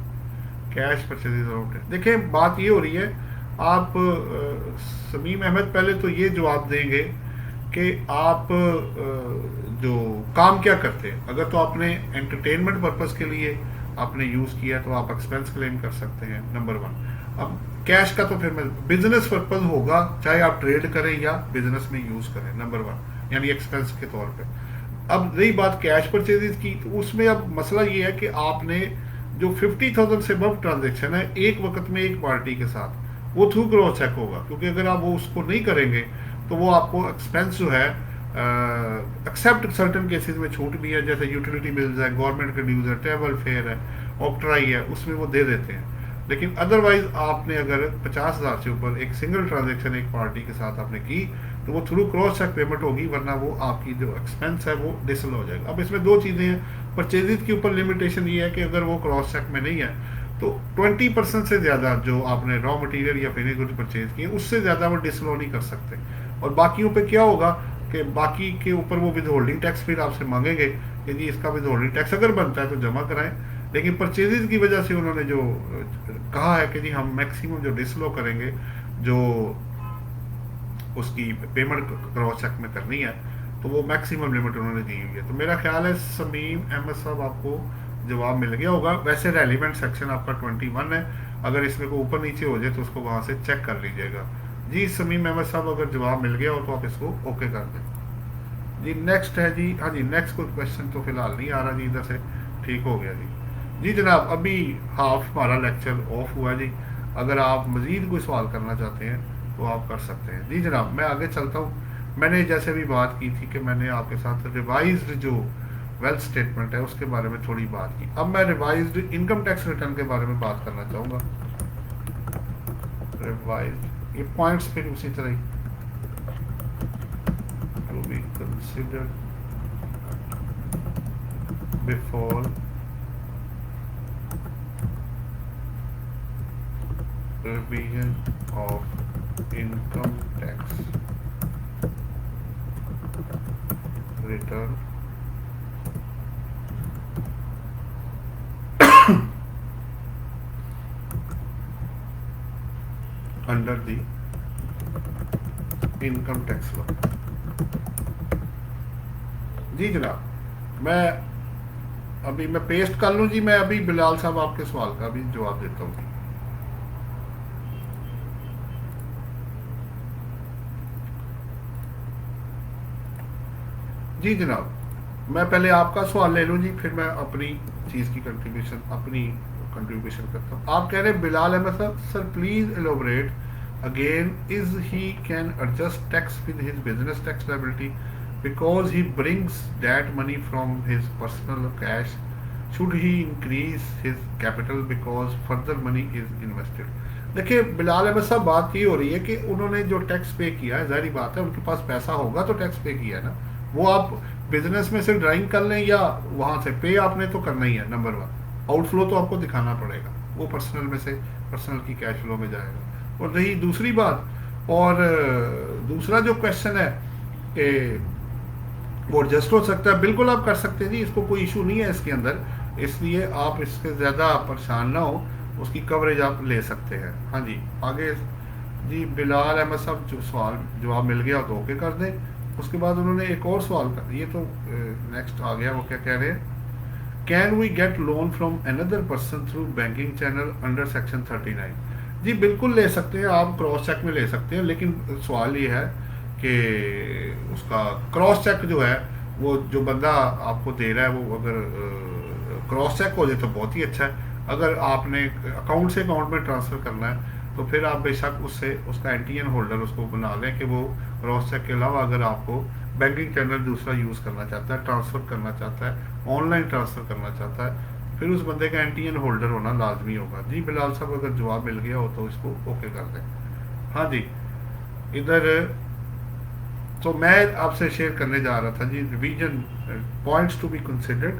Cash purchases of, देखिए बात ये हो रही है, आप समीम अहमद पहले तो ये जवाब देंगे कि आप जो काम क्या करते हैं। अगर तो आपने एंटरटेनमेंट पर्पस के लिए आपने यूज़ किया तो आप एक्सपेंस क्लेम कर सकते हैं, नंबर 1। अब कैश का तो फिर बिजनेस पर्पस होगा, चाहे आप ट्रेड करें या बिजनेस में यूज़ करें, नंबर 1, यानी एक्सपेंस के तौर पे। अब रही बात कैश परचेजेज की, तो उसमें अब मसला ये है कि आपने जो 50,000 से अब ट्रांजेक्शन है एक वक्त में एक पार्टी के साथ, वो थ्रू क्रॉस चेक होगा, क्योंकि अगर आप वो उसको नहीं करेंगे तो वो आपको एक्सपेंस जो है एक्सेप्ट सर्टन केसेस में छूट भी है, जैसे यूटिलिटी बिल्स है, गवर्नमेंट का ड्यूज है, ट्रैवल फेयर है, ऑक्ट्राई है, उसमें वो दे देते हैं। लेकिन अदरवाइज आपने अगर 50,000 से ऊपर एक सिंगल ट्रांजेक्शन एक पार्टी के साथ आपने की तो वो थ्रू क्रॉस चेक पेमेंट होगी, वरना वो आपकी जो एक्सपेंस है वो डिसल हो जाएगा। अब इसमें 2 चीज़ें हैं, परचेजेज के ऊपर लिमिटेशन ये है कि अगर वो क्रॉस चेक में नहीं है तो 20% से ज़्यादा जो आपने रॉ मटेरियल या फिनिश गुड्स परचेज किए उससे ज़्यादा वो डिसलो नहीं कर सकते। और बाकियों पे क्या होगा कि बाकी के ऊपर वो विद होल्डिंग टैक्स फिर आपसे मांगेंगे कि जी इसका विद होल्डिंग टैक्स अगर बनता है तो जमा कराएं, लेकिन परचेजेज की वजह से उन्होंने जो कहा है कि जी हम मैक्सिमम जो डिसलो करेंगे, जो उसकी पेमेंट क्रॉस चेक में करनी है, तो वो मैक्सिमम लिमिट उन्होंने दी हुई है। तो मेरा ख्याल है समीम अहमद साहब आपको जवाब मिल गया होगा। वैसे रेलिवेंट सेक्शन आपका 21 है, अगर इसमें को ऊपर नीचे हो जाए तो उसको वहाँ से चेक कर लीजिएगा। जी समीम अहमद साहब, अगर जवाब मिल गया हो तो आप इसको ओके कर दें। जी नेक्स्ट है जी, हाँ जी नेक्स्ट कोई क्वेश्चन तो फिलहाल नहीं आ रहा जी इधर से, ठीक हो गया जी। जी जनाब, अभी हाफ हमारा लेक्चर ऑफ हुआ जी, अगर आप मज़ीद कोई सवाल करना चाहते हैं तो आप कर सकते हैं। जी जनाब, मैं आगे चलता हूँ। मैंने जैसे भी बात की थी कि मैंने आपके साथ रिवाइज्ड जो वेल्थ स्टेटमेंट है उसके बारे में थोड़ी बात की। अब मैं रिवाइज्ड इनकम टैक्स रिटर्न के बारे में बात करना चाहूँगा। रिवाइज्ड, ये पॉइंट्स फिर उसी तरह ही to be considered before revision of income tax return under the income tax law। जी जनाब, मैं पेस्ट कर लूँ जी, मैं अभी बिलाल साहब आपके सवाल का भी जवाब देता हूँ। जी जनाब, मैं पहले आपका सवाल ले लूँ जी, फिर मैं अपनी चीज़ की कंट्रीब्यूशन करता हूँ। आप कह रहे हैं बिलाल अहमद साहब, sir please elaborate again, is he can adjust tax with his business tax liability because he brings that money from his personal cash? Should he increase his capital because further money is invested? देखिए बिलाल अहमद साहब, बात ये हो रही है कि उन्होंने जो टैक्स पे किया है, जाहिर बात है उनके पास पैसा होगा तो टैक्स पे किया है ना। वो आप बिजनेस में से ड्राइंग कर लें या वहाँ से पे आपने तो करना ही है। नंबर 1, आउटफ्लो तो आपको दिखाना पड़ेगा, वो पर्सनल में से पर्सनल की कैश फ्लो में जाएगा। और रही दूसरी बात, और दूसरा जो क्वेश्चन है कि वो एडजस्ट हो सकता है, बिल्कुल आप कर सकते हैं जी, इसको कोई इशू नहीं है इसके अंदर, इसलिए आप इससे ज़्यादा परेशान ना हो, उसकी कवरेज आप ले सकते हैं। हाँ जी आगे जी, बिलाल अहमद साहब जो सवाल जवाब मिल गया तो ओके कर दें। उसके बाद उन्होंने एक और सवाल कर, ये तो नेक्स्ट आ गया, वो क्या कह रहे हैं, can we get loan from another person through banking channel under section 39? जी बिल्कुल ले सकते हैं, आप क्रॉस चेक में ले सकते हैं, लेकिन सवाल ये है कि उसका क्रॉस चेक जो है, वो जो बंदा आपको दे रहा है वो अगर क्रॉस चेक हो जाए तो बहुत ही अच्छा है। अगर आपने अकाउंट से अकाउंट में ट्रांसफ़र करना है तो फिर आप बेशक उससे उसका एनटीएन होल्डर उसको बना लें कि वो क्रॉस चेक के अलावा अगर आपको बैंकिंग चैनल दूसरा यूज़ करना चाहता है, ट्रांसफ़र करना चाहता है, ऑनलाइन ट्रांसफ़र करना चाहता है, फिर उस बंदे का एनटीएन होल्डर होना लाजमी होगा। जी बिलाल साहब, अगर जवाब मिल गया हो तो इसको ओके कर दें। हाँ जी, इधर तो मैं आपसे शेयर करने जा रहा था जी, revision points to be considered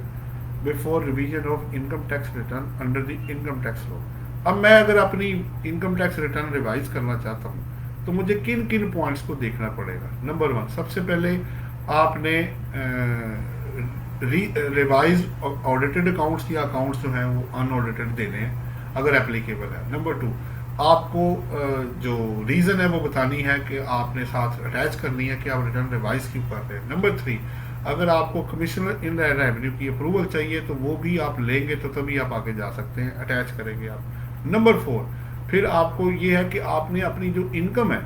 before revision of income tax return under the income tax law. अब मैं अगर अपनी इनकम टैक्स रिटर्न रिवाइज करना चाहता हूँ तो मुझे किन किन पॉइंट्स को देखना पड़ेगा। नंबर 1, सबसे पहले आपने रिवाइज ऑडिटेड अकाउंट्स या अकाउंट्स जो हैं वो अनऑडिटेड देने हैं अगर एप्लीकेबल है। नंबर 2, आपको जो रीज़न है वो बतानी है कि आपने साथ अटैच करनी है कि आप रिटर्न रिवाइज क्यों कर रहे हैं। नंबर 3, अगर आपको कमिश्नर इन रेवेन्यू की अप्रूवल चाहिए तो वो भी आप लेंगे तो तभी आप आगे जा सकते हैं, अटैच करेंगे आप। नंबर 4, फिर आपको ये है कि आपने अपनी जो इनकम है,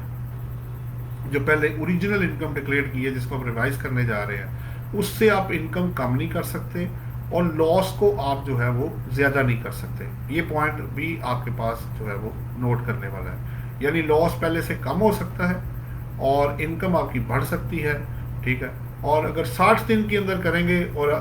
जो पहले ओरिजिनल इनकम डिक्लेयर की है जिसको आप रिवाइज करने जा रहे हैं, उससे आप इनकम कम नहीं कर सकते और लॉस को आप जो है वो ज़्यादा नहीं कर सकते। ये पॉइंट भी आपके पास जो है वो नोट करने वाला है, यानी लॉस पहले से कम हो सकता है और इनकम आपकी बढ़ सकती है, ठीक है। और अगर 60 दिन के अंदर करेंगे और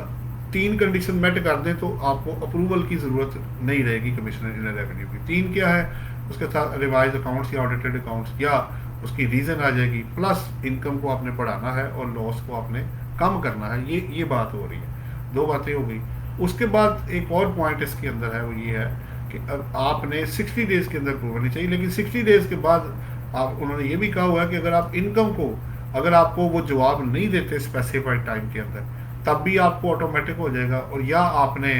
3 कंडीशन मेट कर दें तो आपको अप्रूवल की ज़रूरत नहीं रहेगी कमिश्नर इन रेवेन्यू की। 3 क्या है, उसके साथ रिवाइज अकाउंट्स या ऑडिटेड अकाउंट्स या उसकी रीज़न आ जाएगी, प्लस इनकम को आपने बढ़ाना है और लॉस को आपने कम करना है। ये बात हो रही है, 2 बातें हो गई। उसके बाद एक और पॉइंट इसके अंदर है, वो ये है कि अब आपने 60 डेज़ के अंदर प्रूव करनी चाहिए, लेकिन 60 डेज़ के बाद आप, उन्होंने ये भी कहा हुआ है कि अगर आप इनकम को, अगर आपको वो जवाब नहीं देते स्पेसिफाइड टाइम के अंदर, तब भी आपको ऑटोमेटिक हो जाएगा, और या आपने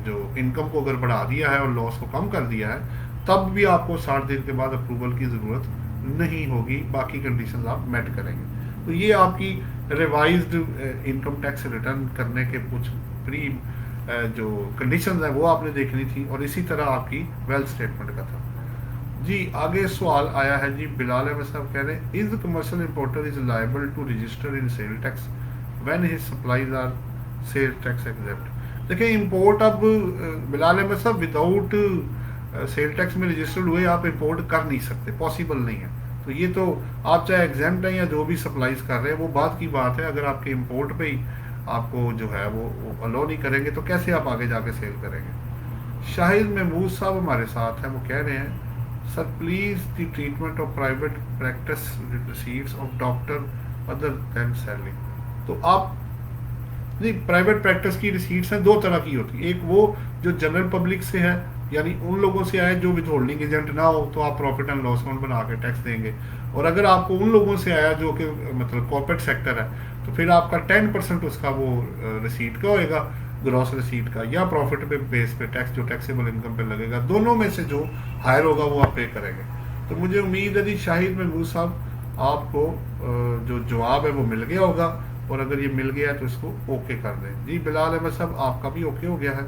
जो इनकम को अगर बढ़ा दिया है और लॉस को कम कर दिया है, तब भी आपको 60 दिन के बाद अप्रूवल की ज़रूरत नहीं होगी, बाकी कंडीशंस आप मेट करेंगे। तो ये आपकी रिवाइज्ड इनकम टैक्स रिटर्न करने के कुछ प्री जो कंडीशंस हैं वो आपने देखनी थी, और इसी तरह आपकी वेल्थ स्टेटमेंट का था। जी आगे सवाल आया है जी, बिलाल अहमद साहब कह रहे हैं, is the commercial importer is liable to register in sale tax when his supplies are sale tax exempt. देखिए इंपोर्ट अब बिलाल अहमद साहब विदाउट सेल टैक्स में रजिस्टर्ड हुए आप इंपोर्ट कर नहीं सकते, पॉसिबल नहीं है। तो ये तो आप चाहे एग्जेम्प्ट हैं या जो भी सप्लाईज कर रहे हैं वो बात की बात है, अगर आपके इंपोर्ट पे ही आपको जो है वो अलो नहीं करेंगे तो कैसे आप आगे जाके सेल करेंगे। शाहिद महमूद साहब हमारे साथ हैं, वो कह रहे हैं sir please the treatment of private practice receipts of doctor other than salary. तो आप नहीं, प्राइवेट प्रैक्टिस की रिसीट्स हैं दो तरह की होती है, एक वो जो जनरल पब्लिक से है, यानी उन लोगों से आए जो विद होल्डिंग एजेंट ना हो तो आप प्रॉफिट एंड लॉस अकाउंट बना के टैक्स देंगे, और अगर आपको उन लोगों से आया जो कि मतलब कॉर्पोरेट सेक्टर है तो फिर आपका 10% उसका वो रिसीट का होएगा, ग्रॉस रिसीट का, या प्रॉफिट पे बेस पे टैक्स जो टैक्सेबल इनकम पे लगेगा, दोनों में से जो हायर होगा वो आप पे करेंगे। तो मुझे उम्मीद है जी शाहिद महमूद साहब आपको जो जवाब है वो मिल गया होगा, और अगर ये मिल गया है तो इसको ओके कर दें। जी बिलाल अहमद साहब आपका भी ओके हो गया है।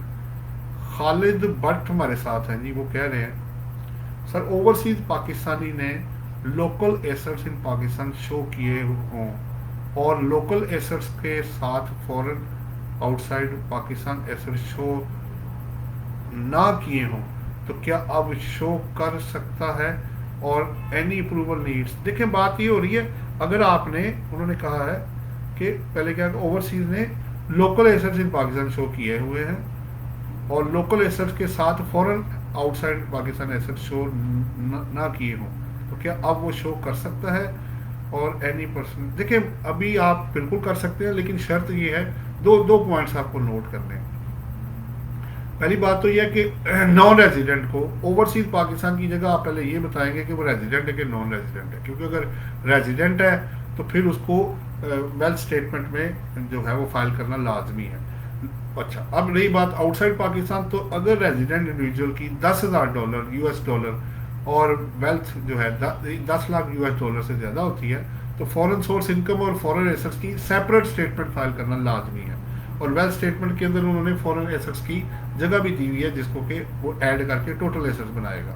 खालिद भट्ट हमारे साथ हैं जी, वो कह रहे हैं सर ओवरसीज पाकिस्तानी ने local assets in Pakistan show किए हों और लोकल एसेट्स के साथ foreign outside Pakistan assets show ना किए हों तो क्या अब शो कर सकता है, और एनी अप्रूवल नीड्स। देखिए बात ये हो रही है, अगर आपने उन्होंने कहा है कि पहले क्या ओवरसीज ने local assets in Pakistan show किए हुए हैं और लोकल एसेट्स के साथ foreign outside Pakistan assets show ना किए हों तो क्या अब वो शो कर सकता है, और एनी पर्सन। देखिए अभी आप बिल्कुल कर सकते हैं, लेकिन शर्त ये है, दो पॉइंट्स आपको नोट करने हैं। पहली बात तो यह है कि नॉन रेजिडेंट को ओवरसीज पाकिस्तान की जगह आप पहले ये बताएंगे कि वो रेजिडेंट है कि नॉन रेजिडेंट है, क्योंकि अगर रेजिडेंट है तो फिर उसको वेल्थ स्टेटमेंट में जो है वो फाइल करना लाजमी है। अच्छा, अब रही बात आउटसाइड पाकिस्तान, तो अगर रेजिडेंट इंडिविजुअल की $10,000 US और वेल्थ जो है 10 लाख US से ज़्यादा होती है तो फॉरेन सोर्स इनकम और फॉरेन एसेट्स की सेपरेट स्टेटमेंट फाइल करना लाजमी है, और वेल्थ स्टेटमेंट के अंदर उन्होंने फॉरेन एसेट्स की जगह भी दी हुई है जिसको कि वो ऐड करके टोटल एसेट्स बनाएगा।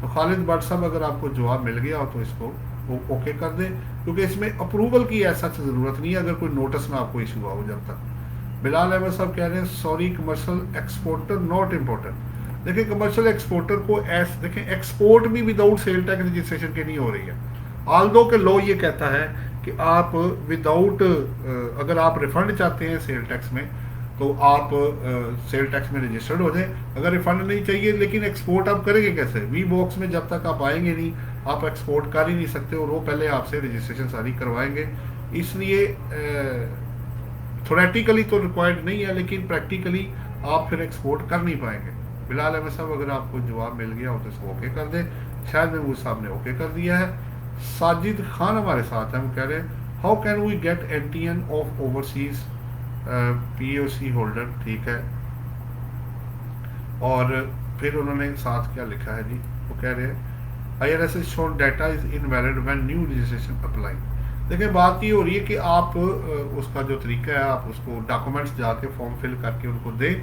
तो खालिद भट्ट साहब अगर आपको जवाब मिल गया हो तो इसको वो ओके कर दें, क्योंकि इसमें अप्रूवल की ऐसा ज़रूरत नहीं है अगर कोई नोटिस ना आपको इशू हुआ हो जब तक। बिलाल अहमद साहब कह रहे हैं sorry commercial exporter not important. देखिए कमर्शियल एक्सपोर्टर को देखें एक्सपोर्ट भी विदाउट सेल टैक्स रजिस्ट्रेशन की नहीं हो रही है, आल्दो के लॉ ये कहता है कि आप विदाउट अगर आप रिफंड चाहते हैं सेल टैक्स में तो आप सेल टैक्स में रजिस्टर्ड हो जाएं, अगर रिफंड नहीं चाहिए। लेकिन एक्सपोर्ट आप करेंगे कैसे, वी बॉक्स में जब तक आप आएंगे नहीं आप एक्सपोर्ट कर ही नहीं सकते, और वो पहले आपसे रजिस्ट्रेशन सारी करवाएंगे। इसलिए थोरेटिकली तो रिक्वायर्ड नहीं है, लेकिन प्रैक्टिकली आप फिर एक्सपोर्ट कर नहीं पाएंगे। बिलाल अहमद साहब अगर आपको जवाब मिल गया हो तो इसको ओके कर दें। शायद महमूद साहब ने ओके कर दिया है। साजिद खान हमारे साथ हैं, वो कह रहे हैं how can we get NTN of overseas POC holder. ठीक है, और फिर उन्होंने साथ क्या लिखा है जी, वो कह रहे हैं IRS shown data is invalid when new registration apply. देखिए बात ये हो रही है कि आप उसका जो तरीका है आप उसको डॉक्यूमेंट्स जाके फॉर्म फिल करके उनको दें,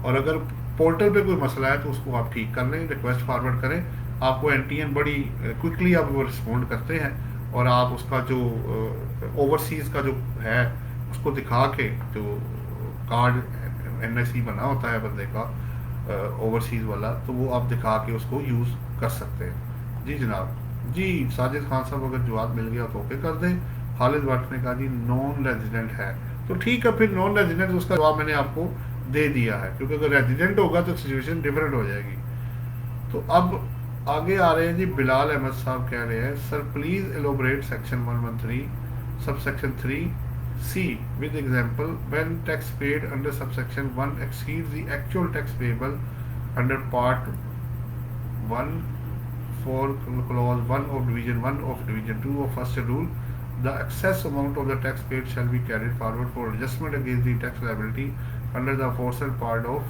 और अगर पोर्टल पे कोई मसला है तो उसको आप ठीक कर लें, रिक्वेस्ट फॉरवर्ड करें, आपको एनटीएन बड़ी क्विकली आप वो रिस्पॉन्ड करते हैं, और आप उसका जो ओवरसीज़ का जो है उसको दिखा के जो कार्ड NIC बना होता है बंदे का ओवरसीज़ वाला, तो वो आप दिखा के उसको यूज़ कर सकते हैं। जी जनाब। जी साजिद खान साहब अगर जवाब मिल गया तो ओके कर दें। खालिद भट्ट ने कहा जी नॉन रेजिडेंट है, तो ठीक है फिर नॉन रेजिडेंट उसका जवाब मैंने आपको दे दिया है, क्योंकि अगर रेजिडेंट होगा तो सिचुएशन डिफरेंट हो जाएगी। तो अब आगे आ रहे हैं जी, बिलाल अहमद साहब कह रहे हैं sir please elaborate section 113 subsection 3C with example when tax paid under subsection 1 exceeds the actual tax payable under part 1 for clause 1 of division 1 of division 2 of first schedule the excess amount of the tax paid shall be carried forward for adjustment against the tax liability under the aforesaid part of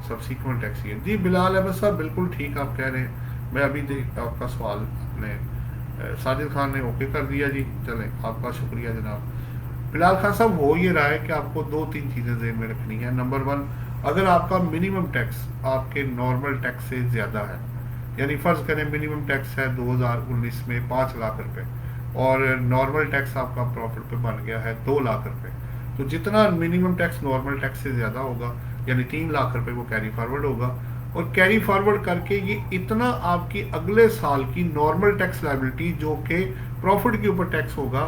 subsequent tax year। जी बिलाल अहमद साहब बिल्कुल ठीक आप कह रहे हैं। मैं अभी आपका सवाल अपने साजिद खान ने ओके कर दिया जी, चलें आपका शुक्रिया जनाब। बिलाल खान साहब हो ये रहा है कि आपको दो तीन चीज़ें ज़हन में रखनी है। नंबर वन, अगर आपका मिनिमम टैक्स आपके नॉर्मल टैक्स से ज़्यादा है, यानी फ़र्ज़ करें मिनिमम टैक्स है 2019 में 5 लाख रुपए और नॉर्मल टैक्स आपका प्रॉफिट पे बन गया है 2 लाख रुपए, तो जितना मिनिमम टैक्स नॉर्मल टैक्स से ज़्यादा होगा यानी 3 लाख रुपए वो कैरी फॉरवर्ड होगा, और कैरी फॉरवर्ड करके ये इतना आपकी अगले साल की नॉर्मल टैक्स लायबिलिटी जो कि प्रॉफिट के ऊपर टैक्स होगा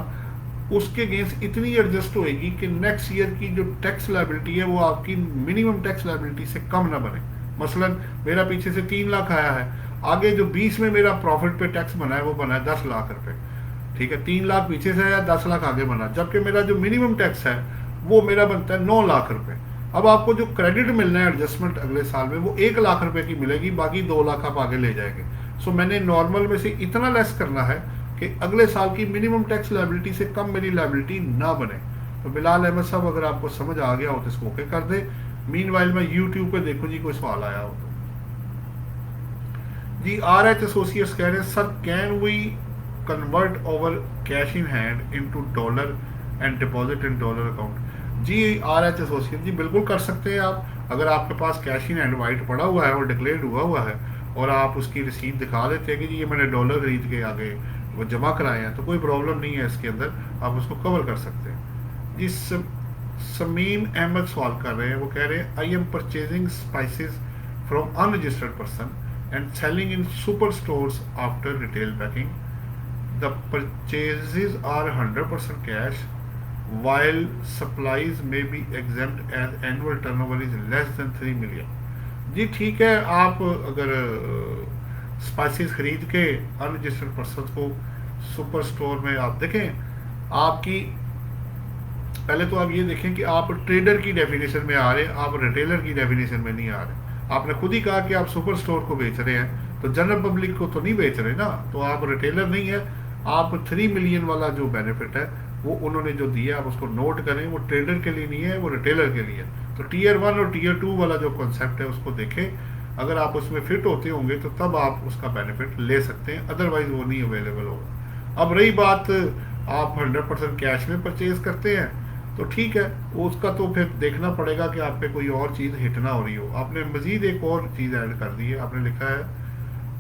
उसके अगेंस्ट इतनी एडजस्ट होएगी कि नेक्स्ट ईयर की जो टैक्स लायबिलिटी है वो आपकी मिनिमम टैक्स लायबिलिटी से कम ना बने। मसलन मेरा पीछे से 3 लाख आया है, आगे जो 20 में मेरा प्रॉफिट पे टैक्स बना है वो बना है 10 लाख रुपए, ठीक है, 3 लाख पीछे से आया, 10 लाख आगे बना, जबकि मेरा जो मिनिमम टैक्स है वो मेरा बनता है 9 लाख रुपए। अब आपको जो क्रेडिट मिलना है एडजस्टमेंट अगले साल में वो 1 लाख रुपए की मिलेगी, बाकी 2 लाख आप आगे ले जाएंगे। सो मैंने नॉर्मल में से इतना लेस करना है कि अगले साल की मिनिमम टैक्स लायबिलिटी से कम मेरी लायबिलिटी ना बने। तो बिलाल अहमद साहब अगर आपको समझ आ गया हो तो इसको ओके कर दे। मीनवाइल मैं यूट्यूब पे देखूं जी कोई सवाल आया हो तो। जी RH एसोसिएट्स कह रहे हैं sir can we convert over cash in hand into dollar and deposit in dollar account. जी RH एसोसिएट जी बिल्कुल कर सकते हैं आप। अगर आपके पास कैश इन हैंड वाइट पड़ा हुआ है और डिक्लेयर हुआ है और आप उसकी रिसीट दिखा देते हैं कि जी ये मैंने डॉलर खरीद के आगे वो जमा कराए हैं, तो कोई प्रॉब्लम नहीं है इसके अंदर, आप उसको कवर कर सकते हैं। जी समीम अहमद सवाल कर रहे हैं, वो कह रहे हैं I am purchasing spices from unregistered person and selling in superstores after retail packing. The purchases are 100% cash, while supplies may be exempt as annual turnover is less than 3 million. जी ठीक है, आप अगर स्पाइसेस खरीद के unregistered person को super store में आप देखें, आपकी पहले तो आप ये देखें कि आप ट्रेडर की डेफिनेशन में आ रहे हैं, आप रिटेलर की डेफिनेशन में नहीं आ रहे। आपने खुद ही कहा कि आप सुपर स्टोर को बेच रहे हैं, तो जनरल पब्लिक को तो नहीं बेच रहे ना, तो आप रिटेलर नहीं है। आप 3 मिलियन वाला जो बेनिफिट है वो उन्होंने जो दिया आप उसको नोट करें, वो ट्रेडर के लिए नहीं है, वो रिटेलर के लिए। तो टियर 1 और टियर 2 वाला जो कॉन्सेप्ट है उसको देखें, अगर आप उसमें फिट होते होंगे तो तब आप उसका बेनिफिट ले सकते हैं, अदरवाइज वो नहीं अवेलेबल होगा। अब रही बात आप 100% कैश में परचेज करते हैं तो ठीक है, उसका तो फिर देखना पड़ेगा कि आप पे कोई और चीज़ हिट ना हो रही हो। आपने मजीद एक और चीज़ ऐड कर दी है, आपने लिखा है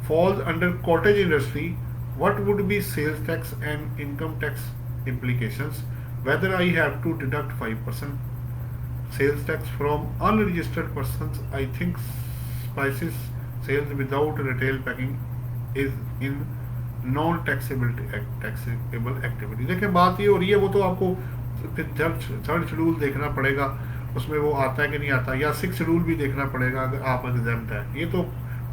falls under cottage industry what would be sales tax and income tax implications whether I have to deduct 5% sales tax from unregistered persons. I think spices sales without retail packing is in non taxable activity। देखिए बात ये हो रही है, वो तो आपको third schedule देखना पड़ेगा, उसमें वो आता है कि नहीं आता, या 6 शेड्यूल भी देखना पड़ेगा अगर आप एग्जाम्प्ट है। ये तो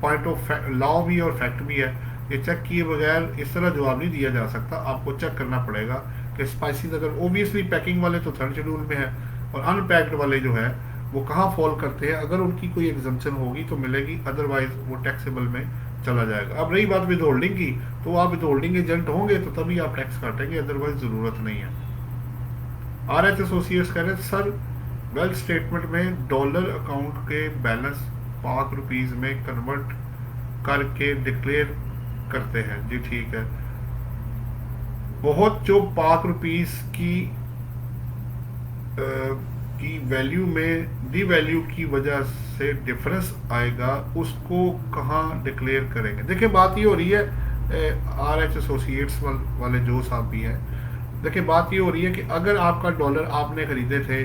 पॉइंट ऑफ लॉ भी और फैक्ट भी है, ये चेक किए बगैर इस तरह जवाब नहीं दिया जा सकता। आपको चेक करना पड़ेगा कि स्पाइसेस अगर ओबियसली पैकिंग वाले तो थर्ड शेड्यूल में है और अनपैक्ड वाले जो है वो कहाँ फॉल करते हैं, अगर उनकी कोई एग्जम्पशन होगी तो मिलेगी, अदरवाइज वो टैक्सेबल में चला जाएगा। अब रही बात विद होल्डिंग की, तो आप विद होल्डिंग एजेंट होंगे तो तभी आप टैक्स काटेंगे, अदरवाइज ज़रूरत नहीं है। RH एसोसिएट्स कह रहे हैं सर वेल्थ स्टेटमेंट में डॉलर अकाउंट के बैलेंस पाक रुपीज़ में कन्वर्ट करके डिक्लेयर करते हैं। जी ठीक है, बहुत जो पाक रुपीज़ की वैल्यू में डी वैल्यू की वजह से डिफरेंस आएगा, उसको कहाँ डिक्लेयर करेंगे। देखिए बात ये हो रही है, RH एसोसिएट्स वाले जो साहब भी हैं, देखिए बात ये हो रही है कि अगर आपका डॉलर आपने खरीदे थे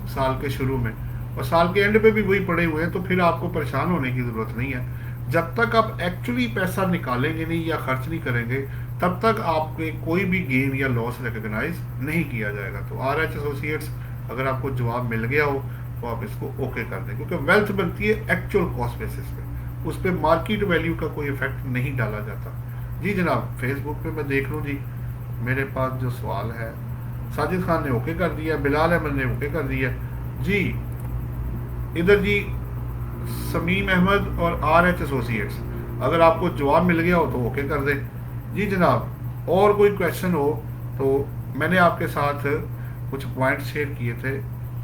साल के शुरू में और साल के एंड पे भी वही पड़े हुए हैं, तो फिर आपको परेशान होने की ज़रूरत नहीं है। जब तक आप एक्चुअली पैसा निकालेंगे नहीं या खर्च नहीं करेंगे तब तक आपके कोई भी गेन या लॉस रिकग्नाइज नहीं किया जाएगा। तो RH एसोसिएट्स अगर आपको जवाब मिल गया हो तो आप इसको ओके कर दें, क्योंकि वेल्थ बनती है एक्चुअल कॉस्ट बेसिस पे, उस पर मार्केट वैल्यू का कोई इफेक्ट नहीं डाला जाता। जी जनाब, फेसबुक पे मैं देख लूँ जी, मेरे पास जो सवाल है साजिद खान ने ओके कर दिया, बिलाल अहमद ने ओके कर दिया जी। इधर जी समीम अहमद और RH एसोसिएट्स, अगर आपको जवाब मिल गया हो तो ओके कर दें। जी जनाब, और कोई क्वेश्चन हो तो मैंने आपके साथ कुछ पॉइंट शेयर किए थे।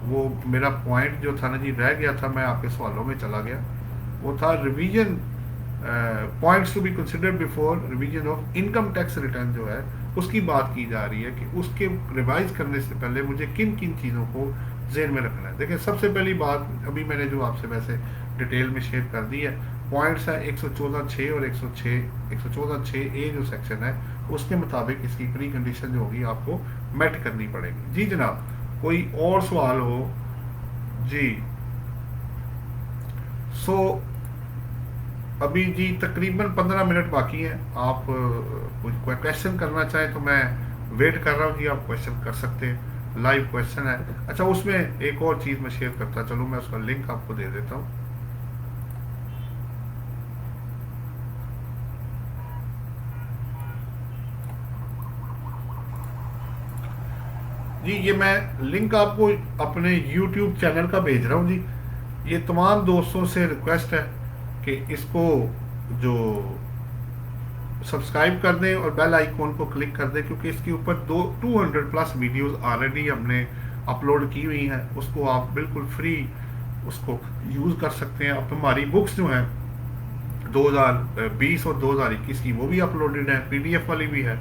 वो मेरा पॉइंट जो था ना जी रह गया था, मैं आपके सवालों में चला गया। वो था revision points to be considered before revision of income tax return जो है उसकी बात की जा रही है कि उसके रिवाइज करने से पहले मुझे किन किन चीज़ों को जेहन में रखना है। देखिए सबसे पहली बात अभी मैंने जो आपसे वैसे डिटेल में शेयर कर दी है, पॉइंट्स है 114(6) और 114(6)(a) जो सेक्शन है उसके मुताबिक इसकी प्री कंडीशन जो होगी आपको मेट करनी पड़ेगी। जी जनाब, कोई और सवाल हो जी? सो अभी जी तकरीबन 15 मिनट बाकी हैं। आप कोई क्वेश्चन करना चाहें तो मैं वेट कर रहा हूँ कि आप क्वेश्चन कर सकते हैं। लाइव क्वेश्चन है। अच्छा, उसमें एक और चीज़ मैं शेयर करता चलूँ, मैं उसका लिंक आपको दे देता हूँ। जी ये मैं लिंक आपको अपने YouTube चैनल का भेज रहा हूँ जी। ये तमाम दोस्तों से रिक्वेस्ट है कि इसको जो सब्सक्राइब कर दें और बेल आइकॉन को क्लिक कर दें, क्योंकि इसके ऊपर 200 प्लस वीडियोस ऑलरेडी हमने अपलोड की हुई हैं। उसको आप बिल्कुल फ्री उसको यूज़ कर सकते हैं। अब हमारी बुक्स जो हैं 2020 और 2021 की वो भी अपलोडेड है, PDF वाली भी है,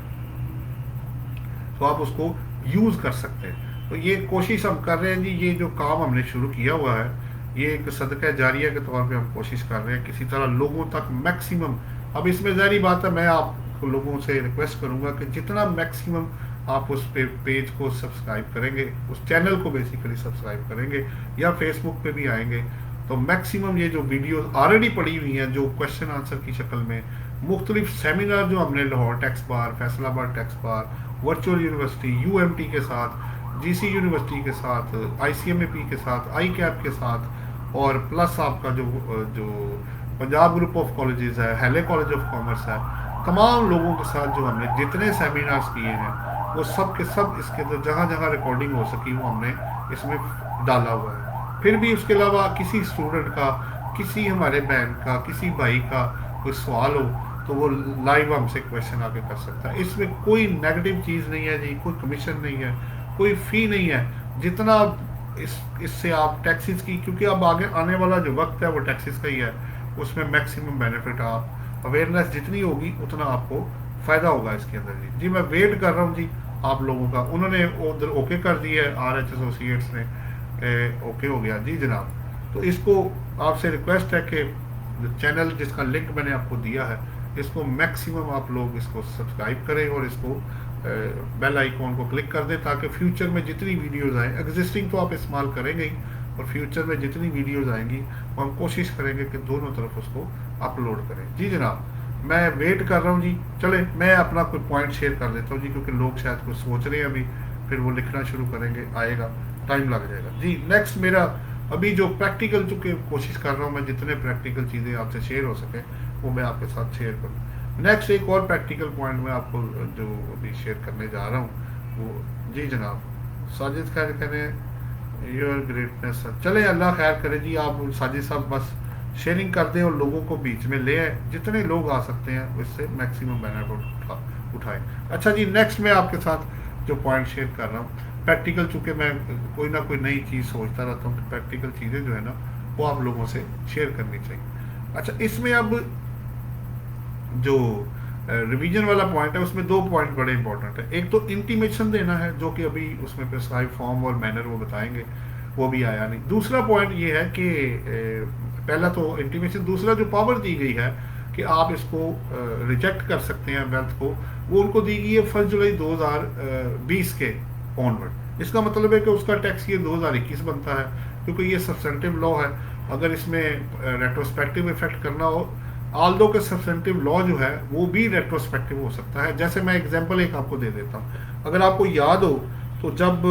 तो आप उसको यूज़ कर सकते हैं। तो ये कोशिश हम कर रहे हैं जी, ये जो काम हमने शुरू किया हुआ है ये एक सदका जारिया के तौर पे हम कोशिश कर रहे हैं किसी तरह लोगों तक मैक्सिमम। अब इसमें ज़ाहिर बात है मैं आप लोगों से रिक्वेस्ट करूंगा कि जितना मैक्सिमम आप उस पेज को सब्सक्राइब करेंगे, उस चैनल को बेसिकली सब्सक्राइब करेंगे या फेसबुक पे भी आएंगे, तो मैक्सिमम ये जो वीडियो ऑलरेडी पड़ी हुई हैं जो क्वेश्चन आंसर की शक्ल में, मुख्तलिफ सेमिनार जो हमने Lahore tax bar, Faisalabad tax bar, virtual university UMT के साथ, GC यूनिवर्सिटी के साथ, ICMAP के साथ, ICAP के साथ, और प्लस आपका जो पंजाब ग्रुप ऑफ कॉलेजेस है, हेले कॉलेज ऑफ कॉमर्स है, तमाम लोगों के साथ जो हमने जितने सेमिनार्स किए हैं वो सब के सब इसके अंदर जहाँ जहाँ रिकॉर्डिंग हो सकी वो हमने इसमें डाला हुआ है। फिर भी उसके अलावा किसी स्टूडेंट का, किसी हमारे बहन का, किसी भाई का कोई सवाल हो तो वो लाइव हमसे क्वेश्चन आके कर सकता है। इसमें कोई नेगेटिव चीज़ नहीं है जी, कोई कमीशन नहीं है, कोई फ़ी नहीं है। जितना इससे आप टैक्सेस की, क्योंकि अब आगे आने वाला जो वक्त है वो टैक्सेस का ही है, उसमें मैक्सिमम बेनिफिट आप अवेयरनेस जितनी होगी उतना आपको फ़ायदा होगा इसके अंदर जी। मैं वेट कर रहा हूँ जी आप लोगों का। उन्होंने उधर ओके कर दिया है, RH एसोसिएट्स ने ओके हो गया जी जनाब। तो इसको आपसे रिक्वेस्ट है कि चैनल जिसका लिंक मैंने आपको दिया है इसको मैक्सिमम आप लोग इसको सब्सक्राइब करें और इसको बेल आइकॉन को क्लिक कर दें, ताकि फ्यूचर में जितनी वीडियोस आए, एग्जिस्टिंग तो आप इस्तेमाल करेंगे ही, और फ्यूचर में जितनी वीडियोस आएंगी वो हम कोशिश करेंगे कि दोनों तरफ उसको अपलोड करें जी जनाब। मैं वेट कर रहा हूँ जी। चले मैं अपना कोई पॉइंट शेयर कर देता हूँ जी, क्योंकि लोग शायद कुछ सोच रहे हैं अभी, फिर वो लिखना शुरू करेंगे, आएगा टाइम लग जाएगा जी। नेक्स्ट मेरा अभी जो प्रैक्टिकल, चूँकि कोशिश कर रहा हूँ मैं जितने प्रैक्टिकल चीज़ें आपसे शेयर हो सके वो मैं आपके साथ शेयर करूँ। नेक्स्ट एक और प्रैक्टिकल पॉइंट मैं आपको जो अभी शेयर करने जा रहा हूँ वो जी जनाब, साजिद खैर करें योर ग्रेटनेस। चले अल्लाह खैर करे जी। आप साजिद साहब बस शेयरिंग कर दें और लोगों को बीच में ले आए, जितने लोग आ सकते हैं उससे मैक्सिमम बेनिफिट उठाएं। अच्छा जी, नेक्स्ट मैं आपके साथ जो पॉइंट शेयर कर रहा हूँ प्रैक्टिकल, चूँकि मैं कोई ना कोई नई चीज़ सोचता रहता हूँ कि प्रैक्टिकल चीज़ें जो है ना वो आप लोगों से शेयर करनी चाहिए। अच्छा, इसमें अब जो रिवीजन वाला पॉइंट है उसमें 2 पॉइंट बड़े इंपॉर्टेंट है। एक तो इंटीमेशन देना है, जो कि अभी उसमें प्रिस्क्राइब फॉर्म और मैनर वो बताएंगे, वो भी आया नहीं। दूसरा पॉइंट ये है कि पहला तो इंटीमेशन, दूसरा जो पावर दी गई है कि आप इसको रिजेक्ट कर सकते हैं वेल्थ को, वो उनको दी गई है 1 जुलाई 2020 के ऑनवर्ड। इसका मतलब है कि उसका टैक्स ये 2021 बनता है, क्योंकि ये सब्सटेंटिव लॉ है। अगर इसमें रेट्रोस्पेक्टिव इफेक्ट करना हो, आल्दो के सब्सटेंटिव लॉ जो है वो भी रेट्रोस्पेक्टिव हो सकता है। जैसे मैं एग्जांपल एक आपको दे देता हूँ। अगर आपको याद हो तो जब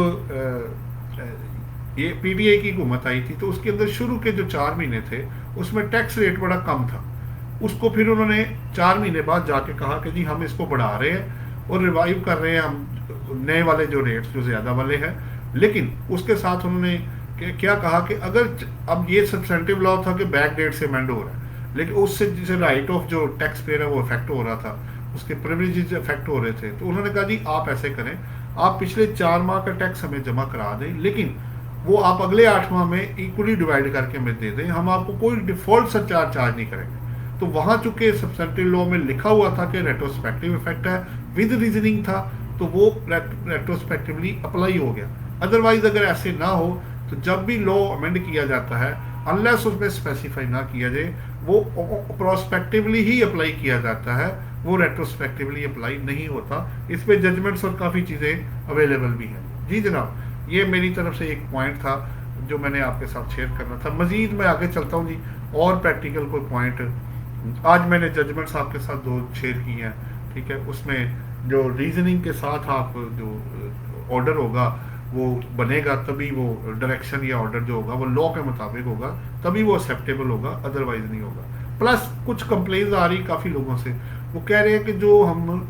ये PTI की हुकूमत आई थी तो उसके अंदर शुरू के जो 4 महीने थे उसमें टैक्स रेट बड़ा कम था। उसको फिर उन्होंने 4 महीने बाद जाके कहा कि जी हम इसको बढ़ा रहे हैं और रिवाइव कर रहे हैं हम नए वाले जो रेट्स जो ज़्यादा वाले हैं। लेकिन उसके साथ उन्होंने क्या कहा कि अगर अब ये सब्सटेंटिव लॉ था कि बैक डेट से अमेंड हो रहा है, लेकिन उससे जैसे राइट ऑफ जो टैक्स पेयर है वो इफेक्ट हो रहा था, उसके प्रिविलेजेस इफेक्ट हो रहे थे, तो उन्होंने कहा जी आप ऐसे करें, आप पिछले 4 माह का टैक्स हमें जमा करा दें, लेकिन वो आप अगले 8 माह में इक्वली डिवाइड करके हमें दे दें, हम आपको कोई डिफॉल्ट सरचार्ज चार्ज नहीं करेंगे। तो वहाँ चूंकि सब्सिडेंटरी लॉ में लिखा हुआ था कि रेट्रोस्पेक्टिव इफेक्ट है, विद रीजनिंग था, तो वो रेट्रोस्पेक्टिवली अप्लाई हो गया। अदरवाइज अगर ऐसे ना हो तो जब भी लॉ अमेंड किया जाता है, अनलेस उसमें स्पेसिफाई ना किया जाए, वो प्रोस्पेक्टिवली ही अप्लाई किया जाता है, वो रेट्रोस्पेक्टिवली अप्लाई नहीं होता। इस पे जजमेंट्स और काफ़ी चीज़ें अवेलेबल भी हैं। जी जनाब, ये मेरी तरफ से एक पॉइंट था जो मैंने आपके साथ शेयर करना था। मजीद मैं आगे चलता हूँ जी, और प्रैक्टिकल कोई पॉइंट आज मैंने जजमेंट्स आपके साथ 2 शेयर किए हैं, ठीक है। उसमें जो रीजनिंग के साथ आप जो ऑर्डर होगा वो बनेगा, तभी वो डायरेक्शन या ऑर्डर जो होगा वो लॉ के मुताबिक होगा, तभी वो एक्सेप्टेबल होगा, अदरवाइज नहीं होगा। प्लस कुछ कंप्लेंट्स आ रही काफ़ी लोगों से, वो कह रहे हैं कि जो हम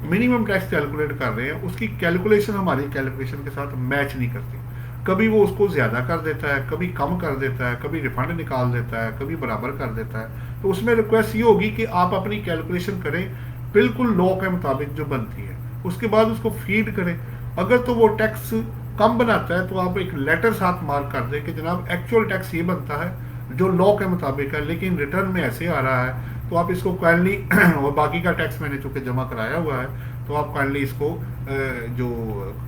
मिनिमम टैक्स कैलकुलेट कर रहे हैं उसकी कैलकुलेशन हमारी कैलकुलेशन के साथ मैच नहीं करती। कभी वो उसको ज़्यादा कर देता है, कभी कम कर देता है, कभी रिफंड निकाल देता है, कभी बराबर कर देता है। तो उसमें रिक्वेस्ट ये होगी कि आप अपनी कैलकुलेशन करें बिल्कुल लॉ के मुताबिक जो बनती है, उसके बाद उसको फीड करें। अगर तो वो टैक्स कम बनाता है तो आप एक लेटर साथ मार्क कर दें कि जनाब एक्चुअल टैक्स ये बनता है जो लॉ के मुताबिक है, लेकिन रिटर्न में ऐसे आ रहा है, तो आप इसको काइंडली और बाकी का टैक्स मैंने चूंकि जमा कराया हुआ है, तो आप काइंडली इसको जो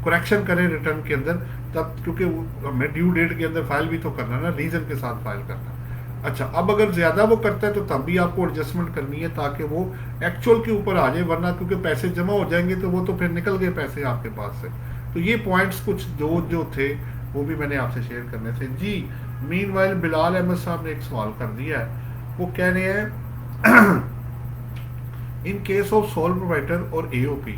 करेक्शन करें रिटर्न के अंदर, तब क्योंकि हमें ड्यू डेट के अंदर फाइल भी तो करना ना, रीजन के साथ फाइल करना। अच्छा, अब अगर ज़्यादा वो करता है तो तब भी आपको एडजस्टमेंट करनी है ताकि वो एक्चुअल के ऊपर आ जाए, वरना क्योंकि पैसे जमा हो जाएंगे तो वो तो फिर निकल गए पैसे आपके पास से। तो ये पॉइंट्स कुछ जो थे वो भी मैंने आपसे शेयर करने थे जी। मीनवाइल बिलाल अहमद साहब ने एक सवाल कर दिया है, वो कह रहे हैं in case of sole provider और AOP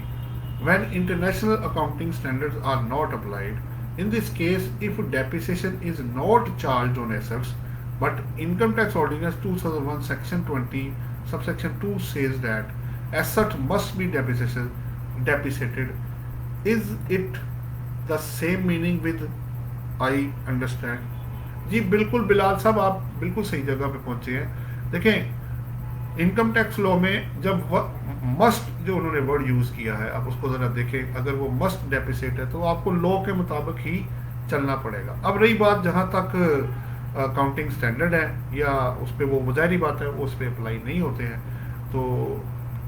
when international accounting standards are not applied, in this case if depreciation is not charged on assets, but income tax ordinance 2001 section 20 subsection 2 says that asset must be depreciated, is it the same meaning with I understand? जी बिल्कुल बिलाल साहब, आप बिल्कुल सही जगह पे पहुंचे हैं। देखें, इनकम टैक्स लॉ में जब मस्ट जो उन्होंने वर्ड यूज़ किया है, आप उसको ज़रा देखें, अगर वो मस्ट डेप्रिसिएट है तो आपको लॉ के मुताबिक ही चलना पड़ेगा। अब रही बात जहाँ तक अकाउंटिंग स्टैंडर्ड है या उस पर, वो ज़ाहिरी बात है वो उस पर अप्लाई नहीं होते हैं। तो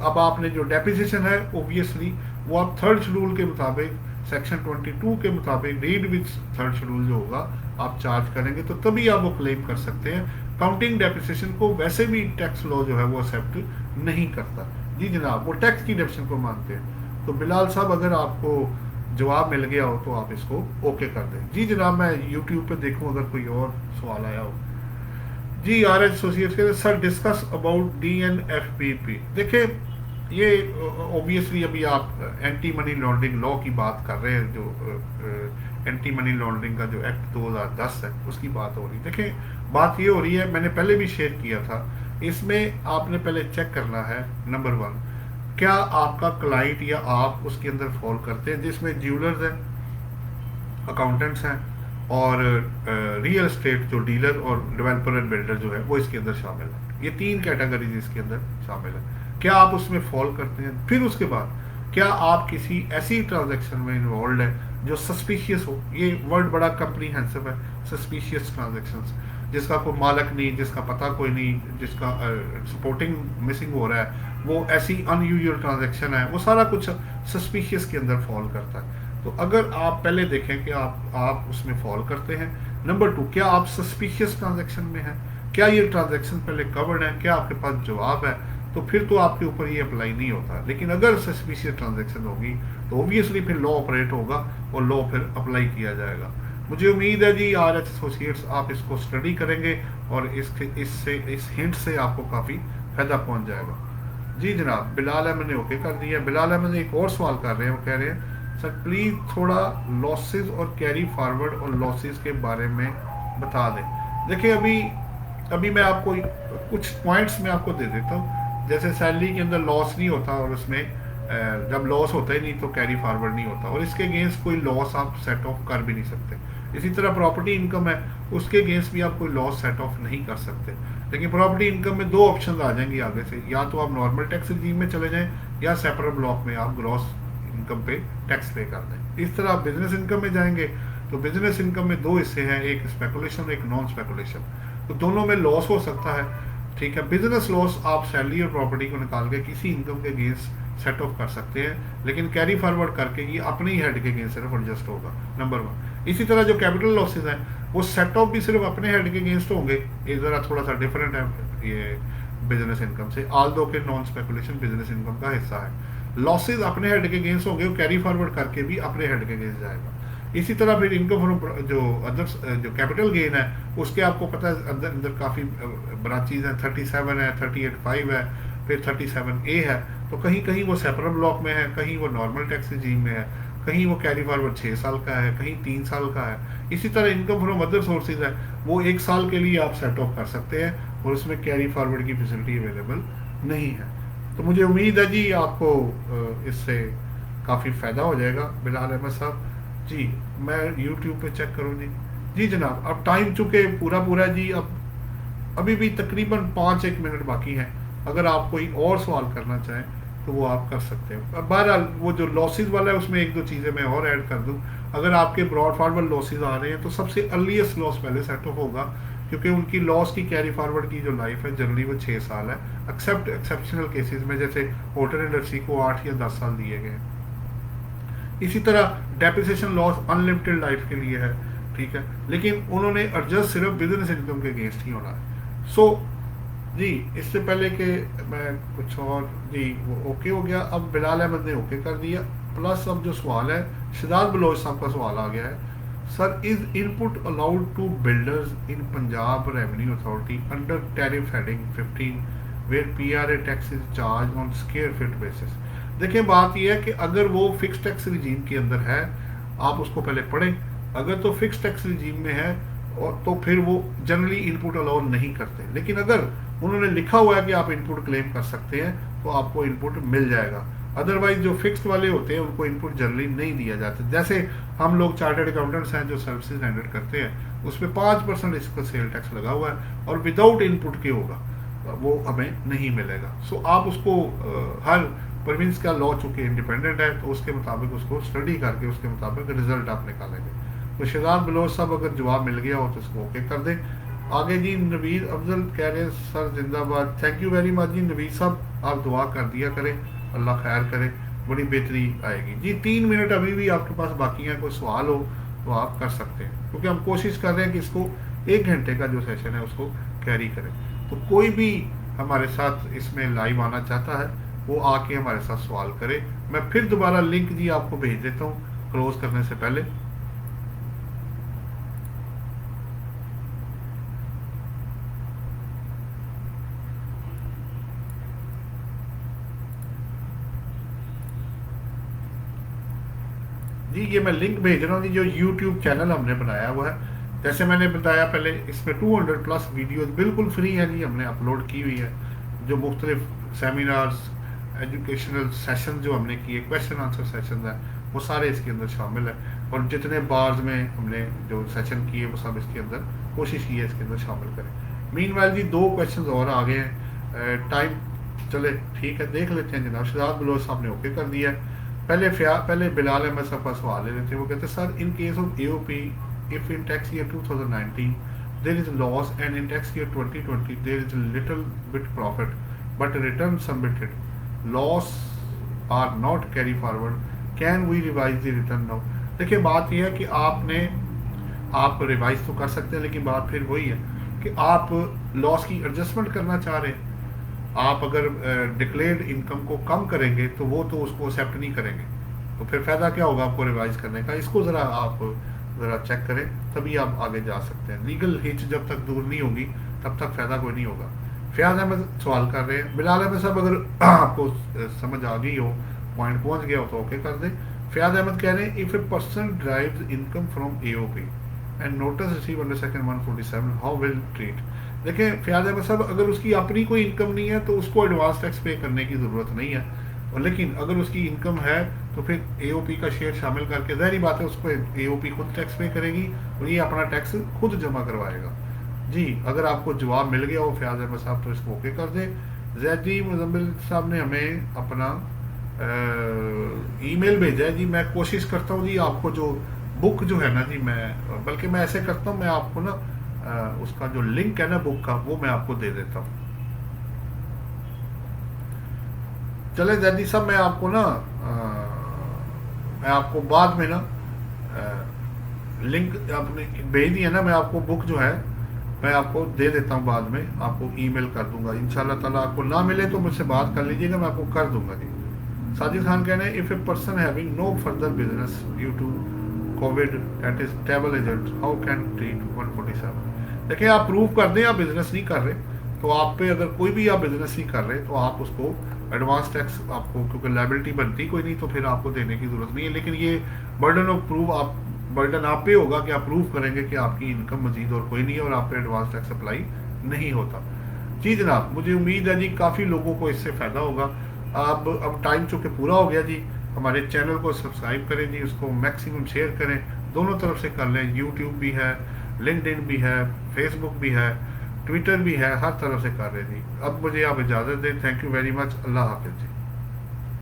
अब आपने जो डेप्रिसिएशन है ओबियसली वो आप 3rd शेड्यूल के मुताबिक सेक्शन 22 के मुताबिक रीड विद 3rd शेड्यूल जो होगा आप चार्ज करेंगे, तो तभी आप वो क्लेम कर सकते हैं। काउंटिंग डेप्रिसिएशन को वैसे भी टैक्स लॉ जो है वो एक्सेप्ट नहीं करता। जी जनाब, वो टैक्स की डेप्रिसिएशन को मानते हैं। तो बिलाल साहब, अगर आपको जवाब मिल गया हो तो आप इसको ओके कर दें। जी जनाब, मैं यूट्यूब पे देखूं अगर कोई और सवाल आया हो। जी RH एसोसिएट्स के सर डिस्कस अबाउट DNFBP। देखिए, ये ओबियसली अभी आप एंटी मनी लॉन्ड्रिंग लॉ की बात कर रहे हैं, जो एंटी मनी लॉन्ड्रिंग का जो एक्ट 2010 है उसकी बात हो रही है। देखिए, बात ये हो रही है, मैंने पहले भी शेयर किया था, इसमें आपने पहले चेक करना है नंबर 1, क्या आपका क्लाइंट या आप उसके अंदर फॉल करते हैं, जिसमें ज्वेलर्स हैं, अकाउंटेंट्स हैं और रियल एस्टेट जो डीलर और डेवलपर एंड बिल्डर जो है वो इसके अंदर शामिल है। ये 3 कैटेगरीज इसके अंदर शामिल है। क्या आप उसमें फॉल करते हैं? फिर उसके बाद क्या आप किसी ऐसी ट्रांजैक्शन में इन्वॉल्व है जो सस्पिशियस हो? ये वर्ड बड़ा कम्प्रीहेंसिव है, सस्पिशियस ट्रांजैक्शंस, जिसका कोई मालक नहीं, जिसका पता कोई नहीं, जिसका सपोर्टिंग मिसिंग हो रहा है, वो ऐसी अनयूजुअल ट्रांजैक्शन है, वो सारा कुछ सस्पिशियस के अंदर फॉल करता है। तो अगर आप पहले देखें कि आप उसमें फॉल करते हैं। नंबर 2, क्या आप सस्पिशियस ट्रांजैक्शन में हैं? क्या ये ट्रांजैक्शन पहले कवर्ड है? क्या आपके पास जवाब है? तो फिर तो आपके ऊपर ये अप्लाई नहीं होता। लेकिन अगर सस्पिशियस ट्रांजैक्शन होगी तो ऑब्वियसली फिर लॉ ऑपरेट होगा और लॉ फिर अप्लाई किया जाएगा। मुझे उम्मीद है जी RH एसोसिएट्स आप इसको स्टडी करेंगे और इस हिंट से आपको काफ़ी फायदा पहुंच जाएगा। जी जनाब, बिलाल अहमद ने ओके कर दिया। बिलाल अहमद ने एक और सवाल कर रहे हैं, वो कह रहे हैं सर प्लीज़ थोड़ा लॉसेस और कैरी फॉरवर्ड और लॉसेस के बारे में बता दें। देखिए, अभी मैं आपको कुछ पॉइंट्स में आपको दे देता हूँ। जैसे सैलरी के अंदर लॉस नहीं होता और उसमें जब लॉस होता ही नहीं तो कैरी फॉरवर्ड नहीं होता, और इसके अगेंस्ट कोई लॉस आप सेट ऑफ कर भी नहीं सकते। इसी तरह प्रॉपर्टी इनकम है, उसके अगेंस्ट भी आप कोई लॉस सेट ऑफ नहीं कर सकते। लेकिन प्रॉपर्टी इनकम में 2 ऑप्शन आ जाएंगी आगे से, या तो आप नॉर्मल टैक्स रिजीम में चले जाएं या सेपरेट ब्लॉक में आप ग्रॉस इनकम पे टैक्स पे कर दें। इस तरह आप बिजनेस इनकम में जाएंगे तो बिजनेस इनकम में दो हिस्से हैं, एक स्पेकुलेशन एक नॉन स्पेकुलेशन, तो दोनों में लॉस हो सकता है। ठीक है, बिजनेस लॉस आप सैलरी और प्रॉपर्टी को निकाल के किसी इनकम के अगेंस्ट सेट ऑफ कर सकते हैं, लेकिन कैरी फॉरवर्ड करके ये अपने ही हेड के अगेंस्ट सिर्फ एडजस्ट होगा, नंबर वन। इसी तरह जो कैपिटल लॉसेज हैं वो सेट ऑफ भी सिर्फ अपने हेड के अगेंस्ट होंगे, ये ज़रा थोड़ा सा डिफरेंट है ये बिजनेस इनकम से, आल दो के नॉन स्पेकुलेशन बिजनेस इनकम का हिस्सा है। लॉसेज अपने हेड के अगेंस्ट होंगे, वो कैरी फॉरवर्ड करके भी अपने हेड के अगेंस्ट जाएगा। इसी तरह फिर इनकम फ्रॉम जो अदर जो कैपिटल गेन है उसके आपको पता है अंदर अंदर काफ़ी ब्रांचेज हैं, 37 है, 38(5) है, फिर 37A है, तो कहीं कहीं वो सेपरेट ब्लॉक में है, कहीं वो नॉर्मल टैक्स रिजीम में है, कहीं वो कैरी फॉरवर्ड 6 साल का है, कहीं 3 साल का है। इसी तरह इनकम फ्रॉम अदर सोर्सेज है वो 1 साल के लिए आप सेट ऑफ कर सकते हैं और उसमें कैरी फॉरवर्ड की फैसिलिटी अवेलेबल नहीं है। तो मुझे उम्मीद है जी आपको इससे काफ़ी फ़ायदा हो जाएगा। बिलाल अहमद साहब जी, मैं यूट्यूब पे चेक करूँ जी। जी जनाब, अब टाइम चुके पूरा जी, अब अभी भी तकरीबन 5-1 मिनट बाकी हैं। अगर आप कोई और सवाल करना चाहें तो वो आप कर सकते हैं। बहरहाल वो जो लॉसेज वाला है उसमें 1-2 चीज़ें मैं और ऐड कर दूं। अगर आपके ब्रॉड फॉरवर्ड लॉसेज आ रहे हैं तो सबसे अर्लीस्ट लॉस पहले सेट ऑफ होगा, क्योंकि उनकी लॉस की कैरी फॉरवर्ड की जो लाइफ है जनरली वो 6 साल है, एक्सेप्ट एक्सेप्शनल केसेस में जैसे होटल इंडस्ट्री को 8 या 10 साल दिए गए। इसी तरह डेप्रिसिएशन लॉस अनलिमिटेड लाइफ के लिए है, ठीक है, लेकिन उन्होंने एडजस्ट सिर्फ बिजनेस इनकम के अगेंस्ट ही होना है। सो जी, इससे पहले कि मैं कुछ और जी वो ओके हो गया। अब बिलाल अहमद ने ओके कर दिया, प्लस अब जो सवाल है शहजाद बलोच साहब का सवाल आ गया है, sir is input allowed to builders in Punjab revenue authority under tariff heading 15 where PRA tax is charge on square feet basis. देखिए बात यह है कि अगर वो फिक्स टैक्स रिजीम के अंदर है, आप उसको पहले पढ़ें। अगर तो फिक्स टैक्स रिजीम में है और तो फिर वो जनरली इनपुट अलाउ नहीं करते, लेकिन अगर उन्होंने लिखा हुआ है कि आप इनपुट क्लेम कर सकते हैं तो आपको इनपुट मिल जाएगा। अदरवाइज जो फिक्स्ड वाले होते हैं उनको इनपुट जनरली नहीं दिया जाता। जैसे हम लोग चार्टर्ड अकाउंटेंट्स हैं जो सर्विसेज रेंडर करते हैं, उसमें 5% इसका सेल टैक्स लगा हुआ है और विदाउट इनपुट के होगा, वो हमें नहीं मिलेगा। सो आप उसको हर प्रोविंस का लॉ चूंकि इंडिपेंडेंट है तो उसके मुताबिक उसको स्टडी करके उसके मुताबिक रिजल्ट आप निकालेंगे। तो शहजाद बलोच साहब अगर जवाब मिल गया हो तो उसको ओके कर दें। आगे जी नवीद अफजल कह रहे हैं सर जिंदाबाद, थैंक यू वेरी मच जी नवीद साहब, आप दुआ कर दिया करें, अल्लाह खैर करे, बड़ी बेहतरी आएगी जी। 3 मिनट अभी भी आपके पास बाकी है, कोई सवाल हो तो आप कर सकते हैं, क्योंकि हम कोशिश कर रहे हैं कि इसको 1 घंटे का जो सेशन है उसको कैरी करें। तो कोई भी हमारे साथ इसमें लाइव आना चाहता है वो आके हमारे साथ सवाल करे। मैं फिर दोबारा लिंक जी आपको भेज देता हूँ क्लोज करने से पहले। जी ये मैं लिंक भेज रहा हूँ जी, जो YouTube चैनल हमने बनाया हुआ है। जैसे मैंने बताया पहले, इसमें 200+ वीडियोस बिल्कुल फ्री है जी, हमने अपलोड की हुई है, जो मुख्तलिफ सेमिनार्स एजुकेशनल सेशन जो हमने किए, क्वेश्चन आंसर सेशन है, वो सारे इसके अंदर शामिल है। और जितने बार्स में हमने जो सेशन किए वो सब इसके अंदर कोशिश की है इसके अंदर शामिल करें। मीनवाइल जी 2 क्वेश्चन और आ गए हैं, टाइम चले ठीक है देख लेते हैं जनाब। शहजाद बलोच साहब ने ओके कर दिया है। पहले बिलाल अहमद साहब का सवाल ले लेते हैं। वो कहते हैं sir in case of AOP if in tax year 2019 there is loss and in tax year 2020 there is little bit profit but return submitted loss are not carry forward, can we revise the return now. देखिए बात यह है कि आप revise तो कर सकते हैं, लेकिन बात फिर वही है कि आप लॉस की एडजस्टमेंट करना चाह रहे हैं। आप अगर डिक्लेयर्ड इनकम को कम करेंगे तो वो तो उसको एक्सेप्ट नहीं करेंगे, तो फिर फ़ायदा क्या होगा आपको रिवाइज करने का। इसको ज़रा चेक करें, तभी आप आगे जा सकते हैं। लीगल हिच जब तक दूर नहीं होगी तब तक फ़ायदा कोई नहीं होगा। फयाज अहमद सवाल कर रहे हैं, बिलाल अहमद साहब अगर आपको समझ आ गई हो, पॉइंट पहुंच गया हो तो ओके कर दें। फयाज अहमद कह रहे हैं if a person drives income from AOP and notice receive under section 147 how will treat. देखें फयाज अहमद साहब, अगर उसकी अपनी कोई इनकम नहीं है तो उसको एडवांस टैक्स पे करने की ज़रूरत नहीं है, और लेकिन अगर उसकी इनकम है तो फिर AOP का शेयर शामिल करके ज़ाहिर बात है उसको AOP खुद टैक्स पे करेगी और ये अपना टैक्स खुद जमा करवाएगा जी। अगर आपको जवाब मिल गया हो फयाज अहमद साहब तो इसको ओके कर दें। जैदी मुजम्मिल साहब ने हमें अपना ईमेल भेजा है जी। मैं कोशिश करता हूँ जी आपको जो बुक जो है ना जी, मैं बल्कि मैं ऐसे करता हूँ, मैं आपको ना उसका जो लिंक है ना बुक का, वो मैं आपको दे देता हूँ। चले जैदी साहब, मैं आपको ना मैं आपको बाद में ना लिंक आपने भेज दिया ना, मैं आपको बुक जो है मैं आपको दे देता हूँ, बाद में आपको ईमेल कर दूंगा इंशाल्लाह ताला। आपको ना मिले तो मुझसे बात कर लीजिएगा, मैं आपको कर दूंगा जी। साजिद खान कह रहे हैं, if a person having no further business due to covid that is travel agent how can treat 147। देखिए, आप प्रूव कर दें आप बिजनेस नहीं कर रहे, तो आप पे अगर कोई भी आप बिजनेस नहीं कर रहे तो आप उसको एडवांस टैक्स आपको, क्योंकि लाइबिलिटी बनती कोई नहीं, तो फिर आपको देने की जरूरत नहीं है। लेकिन ये बर्डन ऑफ प्रूफ आप, बर्डन आप पे होगा कि आप प्रूव करेंगे कि आपकी इनकम मजीद और कोई नहीं है और आप पे एडवांस टैक्स अप्लाई नहीं होता। जी जनाब, मुझे उम्मीद है जी काफ़ी लोगों को इससे फ़ायदा होगा। अब टाइम चूँकि पूरा हो गया जी, हमारे चैनल को सब्सक्राइब करें जी, उसको मैक्सिमम शेयर करें, दोनों तरफ से कर लें। यूट्यूब भी है, लिंक्डइन भी है, फेसबुक भी है, ट्विटर भी है, हर तरफ से कर रहे हैं जी। अब मुझे आप इजाज़त दें। Thank you very much. अल्लाह हाफिज़ जी।